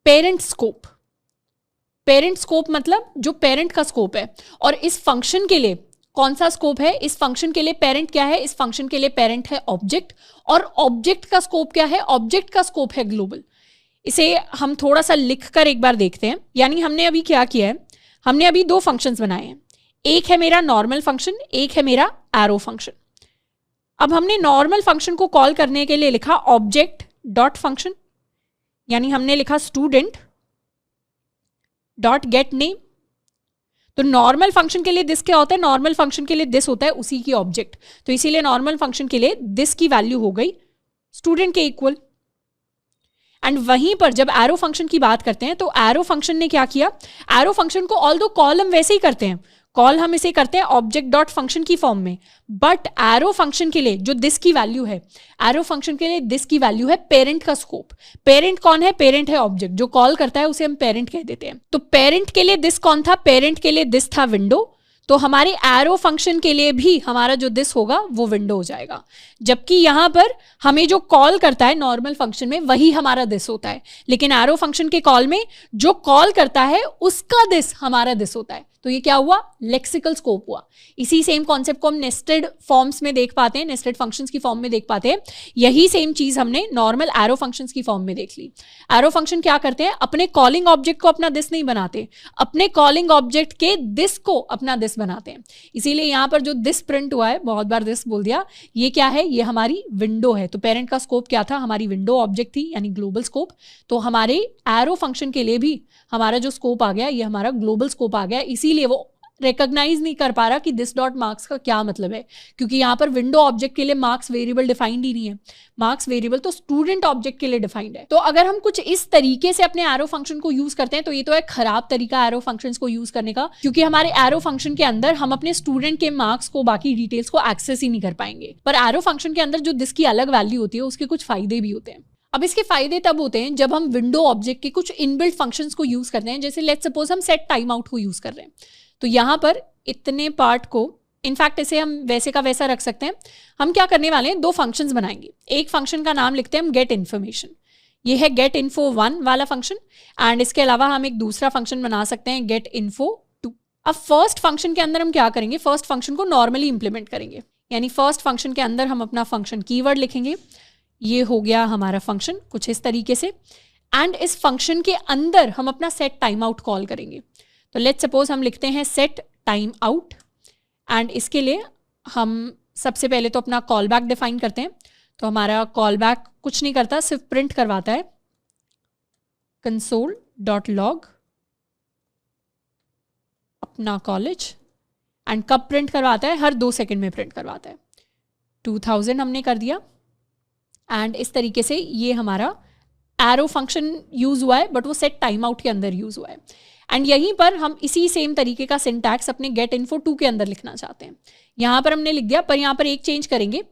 पेरेंट स्कोप। पेरेंट स्कोप मतलब जो पेरेंट का स्कोप है, और इस फंक्शन के लिए कौन सा स्कोप है, इस फंक्शन के लिए पेरेंट क्या है, इस फंक्शन के लिए पेरेंट है ऑब्जेक्ट, और ऑब्जेक्ट का स्कोप क्या है, ऑब्जेक्ट का स्कोप है ग्लोबल। इसे हम थोड़ा सा लिखकर एक बार देखते हैं। यानी हमने अभी क्या किया है, हमने अभी दो फंक्शंस बनाए हैं, एक है मेरा नॉर्मल फंक्शन, एक है मेरा एरो फंक्शन। अब हमने नॉर्मल फंक्शन को कॉल करने के लिए लिखा ऑब्जेक्ट डॉट फंक्शन, यानी हमने लिखा स्टूडेंट डॉट गेट नेम। तो नॉर्मल फंक्शन के लिए दिस क्या होता है, नॉर्मल फंक्शन के लिए दिस होता है उसी की ऑब्जेक्ट, तो इसीलिए नॉर्मल फंक्शन के लिए दिस की वैल्यू हो गई स्टूडेंट के इक्वल। एंड वहीं पर जब एरो फंक्शन की बात करते हैं तो एरो फंक्शन ने क्या किया, एरो फंक्शन को ऑल्दो कॉल हम वैसे ही करते हैं, कॉल हम इसे करते हैं ऑब्जेक्ट डॉट फंक्शन की फॉर्म में, बट एरो फंक्शन के लिए जो दिस की वैल्यू है, एरो फंक्शन के लिए दिस की वैल्यू है पेरेंट का स्कोप। पेरेंट कौन है, पेरेंट है ऑब्जेक्ट, जो कॉल करता है उसे हम पेरेंट कह देते हैं। तो पेरेंट के लिए दिस कौन था, पेरेंट के लिए दिस था विंडो, तो हमारे एरो फंक्शन के लिए भी हमारा जो दिस होगा वो विंडो हो जाएगा, जबकि यहां पर हमें जो कॉल करता है नॉर्मल फंक्शन में वही हमारा दिस होता है, लेकिन एरो फंक्शन के कॉल में जो कॉल करता है उसका दिस हमारा दिस होता है। तो ये क्या हुआ, लेक्सिकल स्कोप हुआ। इसी सेम कॉन्सेप्ट को हम नेस्टेड फॉर्म्स में देख पाते हैं, नेस्टेड फंक्शंस की फॉर्म में देख पाते हैं। यही सेम चीज हमने नॉर्मल एरो फंक्शंस की फॉर्म में देख ली। एरो फंक्शन क्या करते हैं, अपने कॉलिंग ऑब्जेक्ट को अपना दिस नहीं बनाते, अपने कॉलिंग ऑब्जेक्ट के दिस को अपना दिस बनाते हैं। इसीलिए यहाँ पर जो दिस प्रिंट हुआ है, बहुत बार दिस बोल दिया, ये क्या है, ये हमारी विंडो है। तो पेरेंट का स्कोप क्या था, हमारी विंडो ऑब्जेक्ट थी, यानी ग्लोबल स्कोप। तो हमारे एरो फंक्शन के लिए भी हमारा जो स्कोप आ गया ये हमारा ग्लोबल स्कोप आ गया। इसीलिए वो रिकॉग्नाइज नहीं कर पा रहा कि दिस डॉट मार्क्स का क्या मतलब है, क्योंकि यहाँ पर विंडो ऑब्जेक्ट के लिए मार्क्स वेरिएबल डिफाइंड ही नहीं है, मार्क्स वेरिएबल तो स्टूडेंट ऑब्जेक्ट के लिए डिफाइंड है। तो अगर हम कुछ इस तरीके से अपने एरो फंक्शन को यूज करते हैं तो ये तो एक खराब तरीका एरो फंक्शंस को यूज करने का, क्योंकि हमारे एरो फंक्शन के अंदर हम अपने स्टूडेंट के मार्क्स को, बाकी डिटेल्स को एक्सेस ही नहीं कर पाएंगे। पर एरो फंक्शन के अंदर जो दिस की अलग वैल्यू होती है उसके कुछ फायदे भी होते हैं। अब इसके फायदे तब होते हैं जब हम विंडो ऑब्जेक्ट के कुछ इनबिल्ट फंक्शंस को यूज करते हैं, जैसे लेट्स सपोज हम सेट टाइम आउट को यूज कर रहे हैं। तो यहाँ पर इतने पार्ट को, इनफैक्ट इसे हम वैसे का वैसा रख सकते हैं। हम क्या करने वाले हैं, दो फंक्शंस बनाएंगे। एक फंक्शन का नाम लिखते हैं हम गेट इन्फॉर्मेशन, ये है गेट इन्फो 1 वाला फंक्शन, एंड इसके अलावा हम एक दूसरा फंक्शन बना सकते हैं गेट इन्फो 2। अब फर्स्ट फंक्शन के अंदर हम क्या करेंगे, फर्स्ट फंक्शन को नॉर्मली इंप्लीमेंट करेंगे, यानी फर्स्ट फंक्शन के अंदर हम अपना फंक्शन कीवर्ड लिखेंगे। ये हो गया हमारा फंक्शन कुछ इस तरीके से, एंड इस फंक्शन के अंदर हम अपना सेट टाइम आउट कॉल करेंगे। तो लेट्स सपोज हम लिखते हैं सेट टाइम आउट, एंड इसके लिए हम सबसे पहले तो अपना कॉल बैक डिफाइन करते हैं। तो हमारा कॉल बैक कुछ नहीं करता, सिर्फ प्रिंट करवाता है console.log अपना कॉलेज, एंड कब प्रिंट करवाता है, हर 2 सेकंड में प्रिंट करवाता है। 2000 हमने कर दिया, एंड इस तरीके से ये हमारा एरो फंक्शन यूज हुआ है, बट वो सेट टाइम आउट के अंदर यूज हुआ है। एंड यहीं पर हम इसी सेम तरीके का सिंटैक्स अपने गेट इन्फो 2 के अंदर लिखना चाहते हैं। यहाँ पर हमने लिख दिया, पर यहाँ पर एक चेंज करेंगे,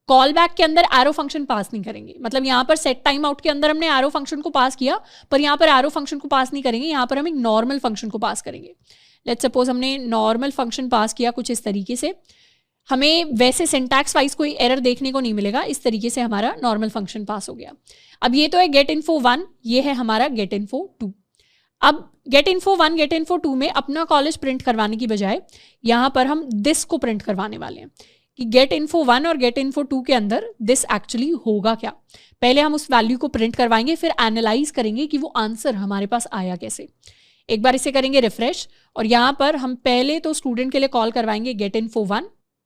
कॉल बैक के अंदर एरो फंक्शन पास नहीं करेंगे। मतलब यहाँ पर सेट टाइम आउट के अंदर हमने एरो फंक्शन को पास किया, पर यहाँ पर एरो फंक्शन को पास नहीं करेंगे, यहाँ पर हम एक नॉर्मल फंक्शन को पास करेंगे। लेट्स सपोज हमने नॉर्मल फंक्शन पास किया कुछ इस तरीके से, हमें वैसे सिंटैक्स वाइज कोई एरर देखने को नहीं मिलेगा, इस तरीके से हमारा नॉर्मल फंक्शन पास हो गया। अब ये तो है गेट इन्फो 1, ये है हमारा गेट इन्फो 2। अब गेट इन्फो 1 गेट इन्फो 2 में अपना कॉलेज प्रिंट करवाने की बजाय यहाँ पर हम दिस को प्रिंट करवाने वाले हैं कि गेट इन्फो 1 और गेट इन्फो 2 के अंदर दिस एक्चुअली होगा क्या। पहले हम उस वैल्यू को प्रिंट करवाएंगे, फिर एनालाइज करेंगे कि वो आंसर हमारे पास आया कैसे। एक बार इसे करेंगे रिफ्रेश, और यहाँ पर हम पहले तो स्टूडेंट के लिए कॉल करवाएंगे get info 1,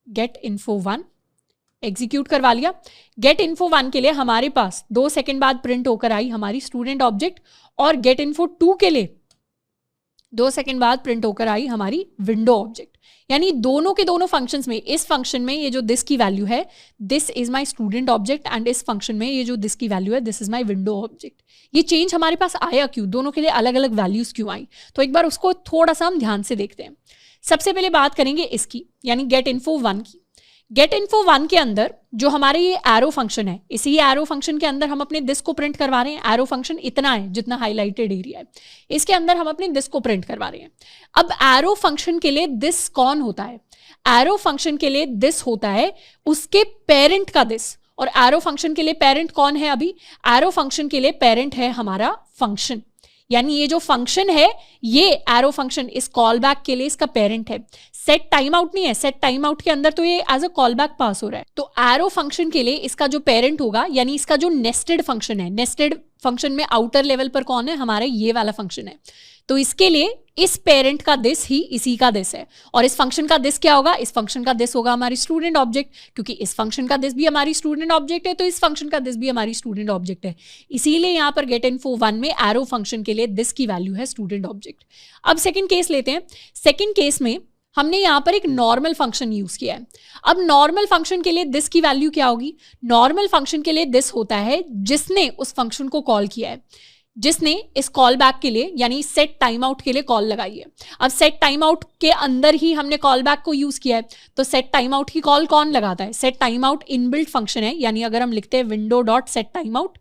get info 1 execute करवा लिया। गेट इन्फो 1 के लिए हमारे पास 2 सेकंड बाद प्रिंट होकर आई हमारी स्टूडेंट ऑब्जेक्ट, और गेट इन्फो 2 के लिए 2 सेकंड बाद प्रिंट होकर आई हमारी विंडो ऑब्जेक्ट। यानी दोनों के दोनों फंक्शंस में, इस फंक्शन में ये जो दिस की वैल्यू है, this is my student object, and इस फंक्शन में ये जो दिस की वैल्यू है, this is my window object. ये चेंज हमारे पास आया क्यों, दोनों के लिए अलग अलग वैल्यूज क्यों आई, तो एक बार उसको थोड़ा सा हम ध्यान से देखते हैं। सबसे पहले बात करेंगे इसकी, यानी गेट इन्फो 1 की। गेट इन्फो 1 के अंदर जो हमारे ये एरो फंक्शन है, इसी एरो फंक्शन के अंदर हम अपने दिस को प्रिंट करवा रहे हैं। एरो फंक्शन इतना है जितना हाईलाइटेड एरिया है, इसके अंदर हम अपने दिस को प्रिंट करवा रहे हैं। अब एरो फंक्शन के लिए दिस कौन होता है, एरो फंक्शन के लिए दिस होता है उसके पेरेंट का दिस, और एरो फंक्शन के लिए पेरेंट कौन है, अभी एरो फंक्शन के लिए पेरेंट है हमारा फंक्शन। यानी ये जो फंक्शन है, ये एरो फंक्शन इस कॉल बैक के लिए इसका पेरेंट है। सेट टाइम आउट नहीं है, सेट टाइम आउट के अंदर तो ये as a call back pass हो रहा है। तो एरो फंक्शन के लिए इसका जो पेरेंट होगा, यानी इसका जो नेस्टेड फंक्शन है, नेस्टेड फंक्शन में आउटर लेवल पर कौन है, हमारा ये वाला फंक्शन है। तो इसके लिए इस पेरेंट का दिस ही इसी का दिस है, और इस फंक्शन का दिस क्या होगा, इस फंक्शन का दिस होगा हमारी स्टूडेंट ऑब्जेक्ट, क्योंकि इस फंक्शन का दिस भी हमारी स्टूडेंट ऑब्जेक्ट है, तो इस फंक्शन का दिस भी हमारी स्टूडेंट ऑब्जेक्ट है। इसीलिए यहाँ पर गेट इन्फो 1 में एरो फंक्शन के लिए दिस की वैल्यू है स्टूडेंट ऑब्जेक्ट। अब सेकेंड केस लेते हैं। सेकेंड केस में हमने यहाँ पर एक नॉर्मल फंक्शन यूज किया है। अब नॉर्मल फंक्शन के लिए दिस की वैल्यू क्या होगी, नॉर्मल फंक्शन के लिए दिस होता है जिसने उस फंक्शन को कॉल किया है, जिसने इस कॉल बैक के लिए यानी सेट टाइम आउट के लिए कॉल लगाई है। अब सेट टाइम आउट के अंदर ही हमने कॉल बैक को यूज किया है, तो सेट टाइम आउट की कॉल कौन लगाता है, set time out inbuilt function है, यानी अगर हम लिखते हैं window dot set time out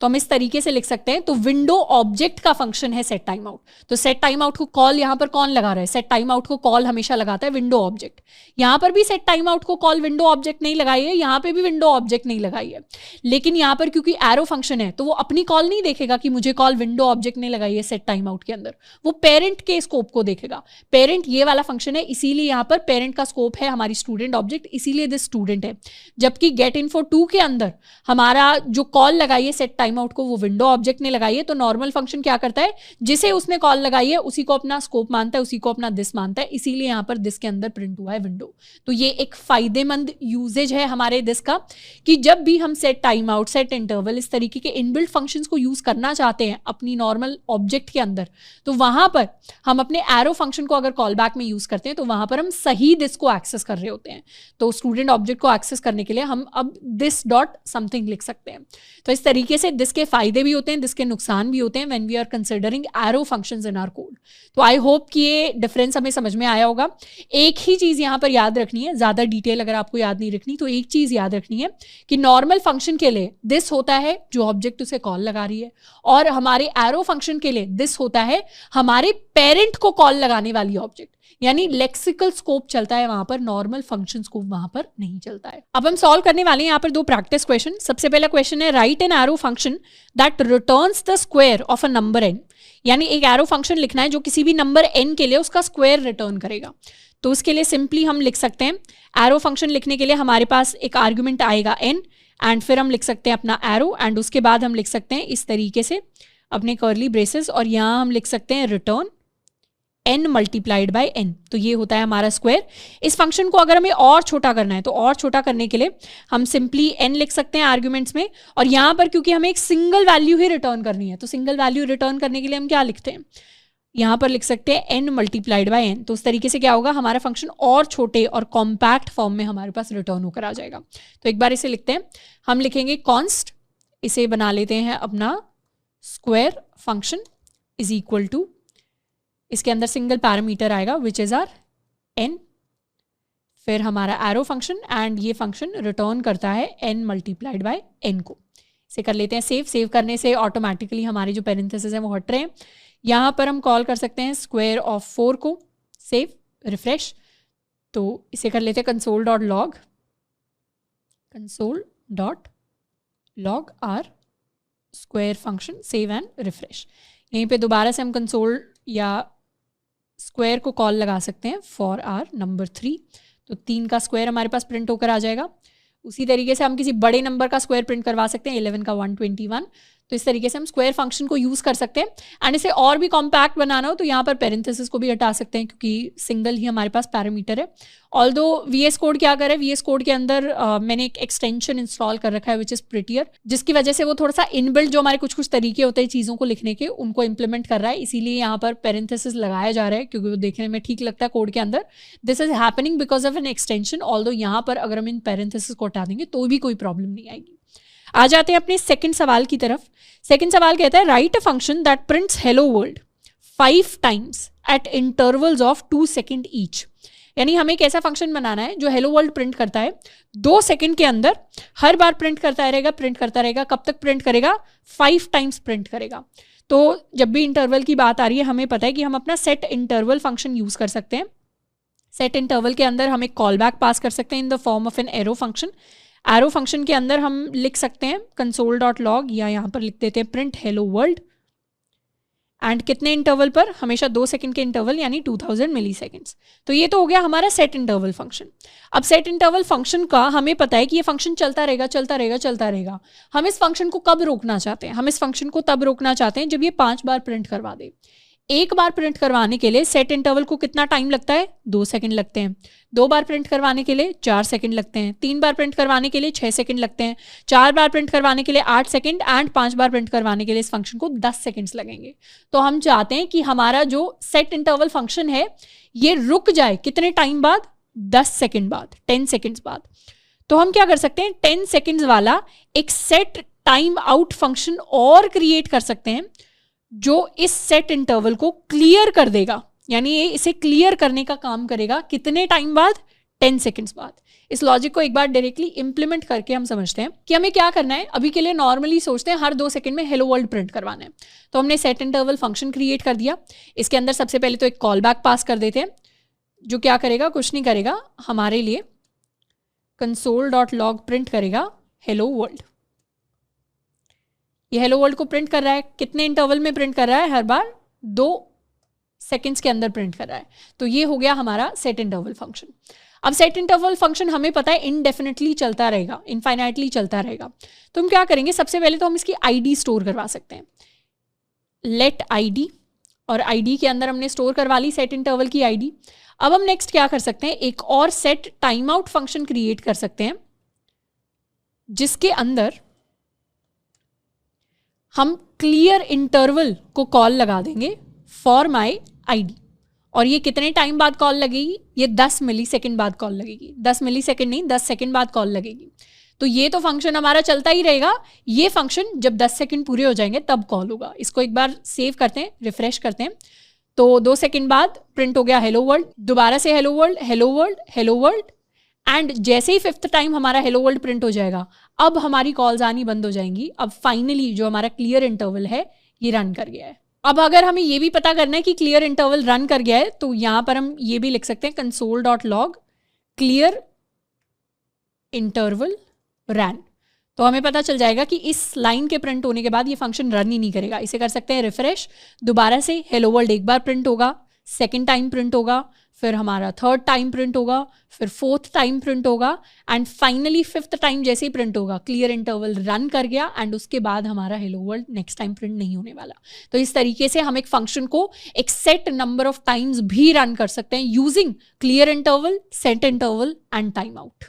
तो हम इस तरीके से लिख सकते हैं, तो विंडो ऑब्जेक्ट का फंक्शन है सेट टाइम आउट। तो सेट टाइम आउट को कॉल यहां पर कौन लगा रहा है, सेट टाइम आउट को कॉल हमेशा लगाता है विंडो ऑब्जेक्ट। यहां पर भी सेट टाइम आउट को कॉल विंडो ऑब्जेक्ट नहीं लगाई है, यहां पे भी विंडो ऑब्जेक्ट नहीं लगाई है, लेकिन यहां पर क्योंकि एरो फंक्शन है तो वो अपनी कॉल नहीं देखेगा कि मुझे कॉल विंडो ऑब्जेक्ट ने लगाई है सेट टाइम आउट के अंदर, वो पेरेंट के स्कोप को देखेगा। पेरेंट ये वाला फंक्शन है, इसीलिए यहां पर पेरेंट का स्कोप है हमारी स्टूडेंट ऑब्जेक्ट, इसीलिए दिस स्टूडेंट है। जबकि गेट इन्फो 2 के अंदर हमारा जो कॉल लगाई है सेट टाइम आउट को वो विंडो ऑब्जेक्ट ने लगाई है, तो नॉर्मल फंक्शन क्या करता है, जिसे उसने कॉल लगाई है उसी को अपना स्कोप मानता है, उसी को अपना दिस मानता है, इसीलिए यहां पर दिस के अंदर प्रिंट हुआ है विंडो। तो ये एक फायदेमंद यूजेज है हमारे दिस का कि जब भी हम set time out, set interval, इस तरीके के इनबिल्ट फंक्शंस को यूज करना चाहते हैं अपनी नॉर्मल ऑब्जेक्ट के अंदर, तो वहां पर हम अपने एरो फंक्शन को अगर कॉल बैक में यूज करते हैं तो वहां पर हम सही दिस को एक्सेस कर रहे होते हैं। तो स्टूडेंट ऑब्जेक्ट को एक्सेस करने के लिए हम अब दिस डॉट समथिंग लिख सकते हैं। तो इस तरीके से दिस के फायदे भी होते हैं, दिस के नुकसान भी होते हैं when we are considering arrow functions in our code. तो आई होप कि ये डिफरेंस हमें समझ में आया होगा। एक ही चीज यहां पर याद रखनी है, ज्यादा डिटेल अगर आपको याद नहीं रखनी तो एक चीज याद रखनी है कि नॉर्मल फंक्शन के लिए दिस होता है जो ऑब्जेक्ट उसे कॉल लगा रही है, और हमारे एरो फंक्शन के लिए दिस होता है हमारे पेरेंट को कॉल लगाने वाली ऑब्जेक्ट, यानी लेक्सिकल स्कोप चलता है वहां पर, नॉर्मल फंक्शन स्कोप वहां पर नहीं चलता है। अब हम सॉल्व करने वाले हैं यहाँ पर दो प्रैक्टिस क्वेश्चन। सबसे पहला क्वेश्चन है right an arrow function that returns the square of a number n, यानी एक एरो फंक्शन लिखना है जो किसी भी नंबर n के लिए उसका स्क्वायर रिटर्न करेगा। तो उसके लिए सिंपली हम लिख सकते हैं, एरो फंक्शन लिखने के लिए हमारे पास एक आर्ग्यूमेंट आएगा n, एंड फिर हम लिख सकते हैं अपना एरो, एंड उसके बाद हम लिख सकते हैं इस तरीके से अपने कर्ली ब्रेसेस, और यहाँ हम लिख सकते हैं return n multiplied by n। तो ये होता है हमारा स्क्वायर। इस फंक्शन को अगर हमें और छोटा करना है तो और छोटा करने के लिए हम सिंपली n लिख सकते हैं आर्ग्यूमेंट्स में, और यहाँ पर क्योंकि हमें एक सिंगल वैल्यू ही रिटर्न करनी है तो सिंगल वैल्यू रिटर्न करने के लिए हम क्या लिखते हैं, यहाँ पर लिख सकते हैं n मल्टीप्लाइड बाय n। तो उस तरीके से क्या होगा, हमारा फंक्शन और छोटे और कॉम्पैक्ट फॉर्म में हमारे पास रिटर्न होकर आ जाएगा। तो एक बार इसे लिखते हैं, हम लिखेंगे कॉन्स्ट, इसे बना लेते हैं अपना square function is equal to, इसके अंदर सिंगल पैरामीटर आएगा विच इज आर n, फिर हमारा एरो फंक्शन, एंड ये फंक्शन रिटर्न करता है n मल्टीप्लाइड बाय n को। इसे कर लेते हैं सेव। सेव करने से ऑटोमेटिकली हमारे जो पेरेंथेसिस हैं वो हट रहे हैं। यहाँ पर हम कॉल कर सकते हैं स्क्वायर ऑफ 4 को, सेव, रिफ्रेश। तो इसे कर लेते हैं console dot log, console dot log are square function, save and refresh. यहीं पे दोबारा से हम कंसोल या स्क्वायर को कॉल लगा सकते हैं फॉर आर नंबर 3, तो 3 का स्क्वायर हमारे पास प्रिंट होकर आ जाएगा। उसी तरीके से हम किसी बड़े नंबर का स्क्वायर प्रिंट करवा सकते हैं, 11 का 121। तो इस तरीके से हम स्क्वायर फंक्शन को यूज कर सकते हैं। एंड इसे और भी कॉम्पैक्ट बनाना हो तो यहाँ पर पेरेंथेसिस को भी हटा सकते हैं क्योंकि सिंगल ही हमारे पास पैरामीटर है। ऑल्दो VS कोड क्या करे, VS कोड के अंदर मैंने एक एक्सटेंशन इंस्टॉल कर रखा है विच इज प्रिटियर, जिसकी वजह से वो थोड़ा सा इनबिल्ट जो हमारे कुछ तरीके होते हैं चीज़ों को लिखने के उनको इंप्लीमेंट कर रहा है, इसीलिए यहाँ पर पेरेंथेसिस लगाया जा रहा है क्योंकि वो देखने में ठीक लगता है कोड के अंदर। This is happening because of an extension, although यहाँ पर अगर हम इन पेरेंथेसिस को हटा देंगे तो भी कोई प्रॉब्लम नहीं आएगी। आ जाते हैं अपने सेकंड सवाल की तरफ। सेकंड सवाल कहता है right a function that prints hello world 5 times eight intervals of 2 second each, यानी हमें एक ऐसा फंक्शन बनाना है जो हेलो वर्ल्ड प्रिंट करता है 2 सेकंड के अंदर, हर बार प्रिंट करता रहेगा। कब तक प्रिंट करेगा, 5 टाइम्स प्रिंट करेगा। तो जब भी इंटरवल की बात आ रही है हमें पता है कि हम अपना सेट इंटरवल फंक्शन यूज कर सकते हैं। सेट इंटरवल के अंदर हम एक कॉल बैक पास कर सकते हैं in the form of an arrow function. Arrow function के अंदर हम लिख सकते हैं कंसोल डॉट लॉग, या यहाँ पर लिख देते हैं प्रिंट हेलो वर्ल्ड, एंड कितने इंटरवल पर, हमेशा 2 सेकंड के इंटरवल यानी 2000 मिली सेकेंड्स। तो ये तो हो गया हमारा सेट इंटरवल फंक्शन। अब सेट इंटरवल फंक्शन का हमें पता है कि ये फंक्शन चलता रहेगा चलता रहेगा चलता रहेगा। हम इस फंक्शन को कब रोकना चाहते हैं? हम इस फंक्शन को तब रोकना चाहते हैं जब ये 5 बार प्रिंट करवा दे। एक बार प्रिंट करवाने के लिए सेट इंटरवल को कितना टाइम लगता है? 2 सेकंड लगते हैं। 2 बार प्रिंट करवाने के लिए 4 सेकंड लगते हैं। 3 बार प्रिंट करवाने के लिए 6 सेकंड लगते हैं। 4 बार प्रिंट करवाने के लिए 8 सेकंड एंड 5 बार प्रिंट करवाने के लिए इस फंक्शन को 10 सेकंड्स लगेंगे। तो हम चाहते हैं कि हमारा जो सेट इंटरवल फंक्शन है ये रुक जाए कितने टाइम बाद? 10 सेकंड बाद, 10 सेकंड्स बाद। तो हम क्या कर सकते हैं? 10 सेकंड्स वाला एक सेट टाइम आउट फंक्शन और क्रिएट कर सकते हैं जो इस सेट इंटरवल को क्लियर कर देगा, यानी ये इसे क्लियर करने का काम करेगा कितने टाइम बाद? 10 सेकंड्स बाद। इस लॉजिक को एक बार डायरेक्टली इंप्लीमेंट करके हम समझते हैं कि हमें क्या करना है। अभी के लिए नॉर्मली सोचते हैं हर 2 सेकंड में हेलो वर्ल्ड प्रिंट करवाना है। तो हमने सेट इंटरवल फंक्शन क्रिएट कर दिया। इसके अंदर सबसे पहले तो एक कॉल बैक पास कर देते हैं जो क्या करेगा? कुछ नहीं करेगा, हमारे लिए console.log प्रिंट करेगा हेलो वर्ल्ड। ये हेलो वर्ल्ड को प्रिंट कर रहा है, कितने इंटरवल में प्रिंट कर रहा है? हर बार 2 सेकंड्स के अंदर प्रिंट कर रहा है। तो ये हो गया हमारा सेट इंटरवल फंक्शन। अब सेट इंटरवल फंक्शन हमें पता है इनडेफिनेटली चलता रहेगा, इनफाइनाइटली चलता रहेगा। तो हम क्या करेंगे? सबसे पहले तो हम इसकी आईडी स्टोर करवा सकते हैं, लेट आईडी, और आईडी के अंदर हमने स्टोर करवा ली सेट इंटरवल की आईडी। अब हम नेक्स्ट क्या कर सकते हैं? एक और set time out function create कर सकते हैं जिसके अंदर हम क्लियर इंटरवल को कॉल लगा देंगे फॉर माई आईडी। और ये कितने टाइम बाद कॉल लगेगी? ये 10 मिली सेकेंड बाद कॉल लगेगी। 10 मिली सेकेंड नहीं, 10 सेकेंड बाद कॉल लगेगी। तो ये तो फंक्शन हमारा चलता ही रहेगा। ये फंक्शन जब 10 सेकेंड पूरे हो जाएंगे तब कॉल होगा। इसको एक बार सेव करते हैं, रिफ्रेश करते हैं। तो 2 सेकेंड बाद प्रिंट हो गया हेलो वर्ल्ड। दोबारा से hello world, hello world, hello world, and जैसे ही 5th टाइम हमारा हेलो वर्ल्ड प्रिंट हो जाएगा अब हमारी कॉल्स आनी बंद हो जाएंगी। अब फाइनली जो हमारा क्लियर इंटरवल है ये रन कर गया है। अब अगर हमें ये भी पता करना है कि क्लियर इंटरवल रन कर गया है तो यहाँ पर हम ये भी लिख सकते हैं console.log क्लियर इंटरवल रन। तो हमें पता चल जाएगा कि इस लाइन के प्रिंट होने के बाद ये फंक्शन रन ही नहीं करेगा। इसे कर सकते हैं रिफ्रेश, दोबारा से हेलो वर्ल्ड एक बार प्रिंट होगा, सेकेंड टाइम प्रिंट होगा, फिर हमारा 3rd टाइम प्रिंट होगा, फिर 4th टाइम प्रिंट होगा, एंड फाइनली 5th टाइम जैसे ही प्रिंट होगा क्लियर इंटरवल रन कर गया एंड उसके बाद हमारा hello world next time print नहीं होने वाला। तो इस तरीके से हम एक फंक्शन को एक सेट नंबर ऑफ टाइम्स भी रन कर सकते हैं using clear interval, set interval and time out.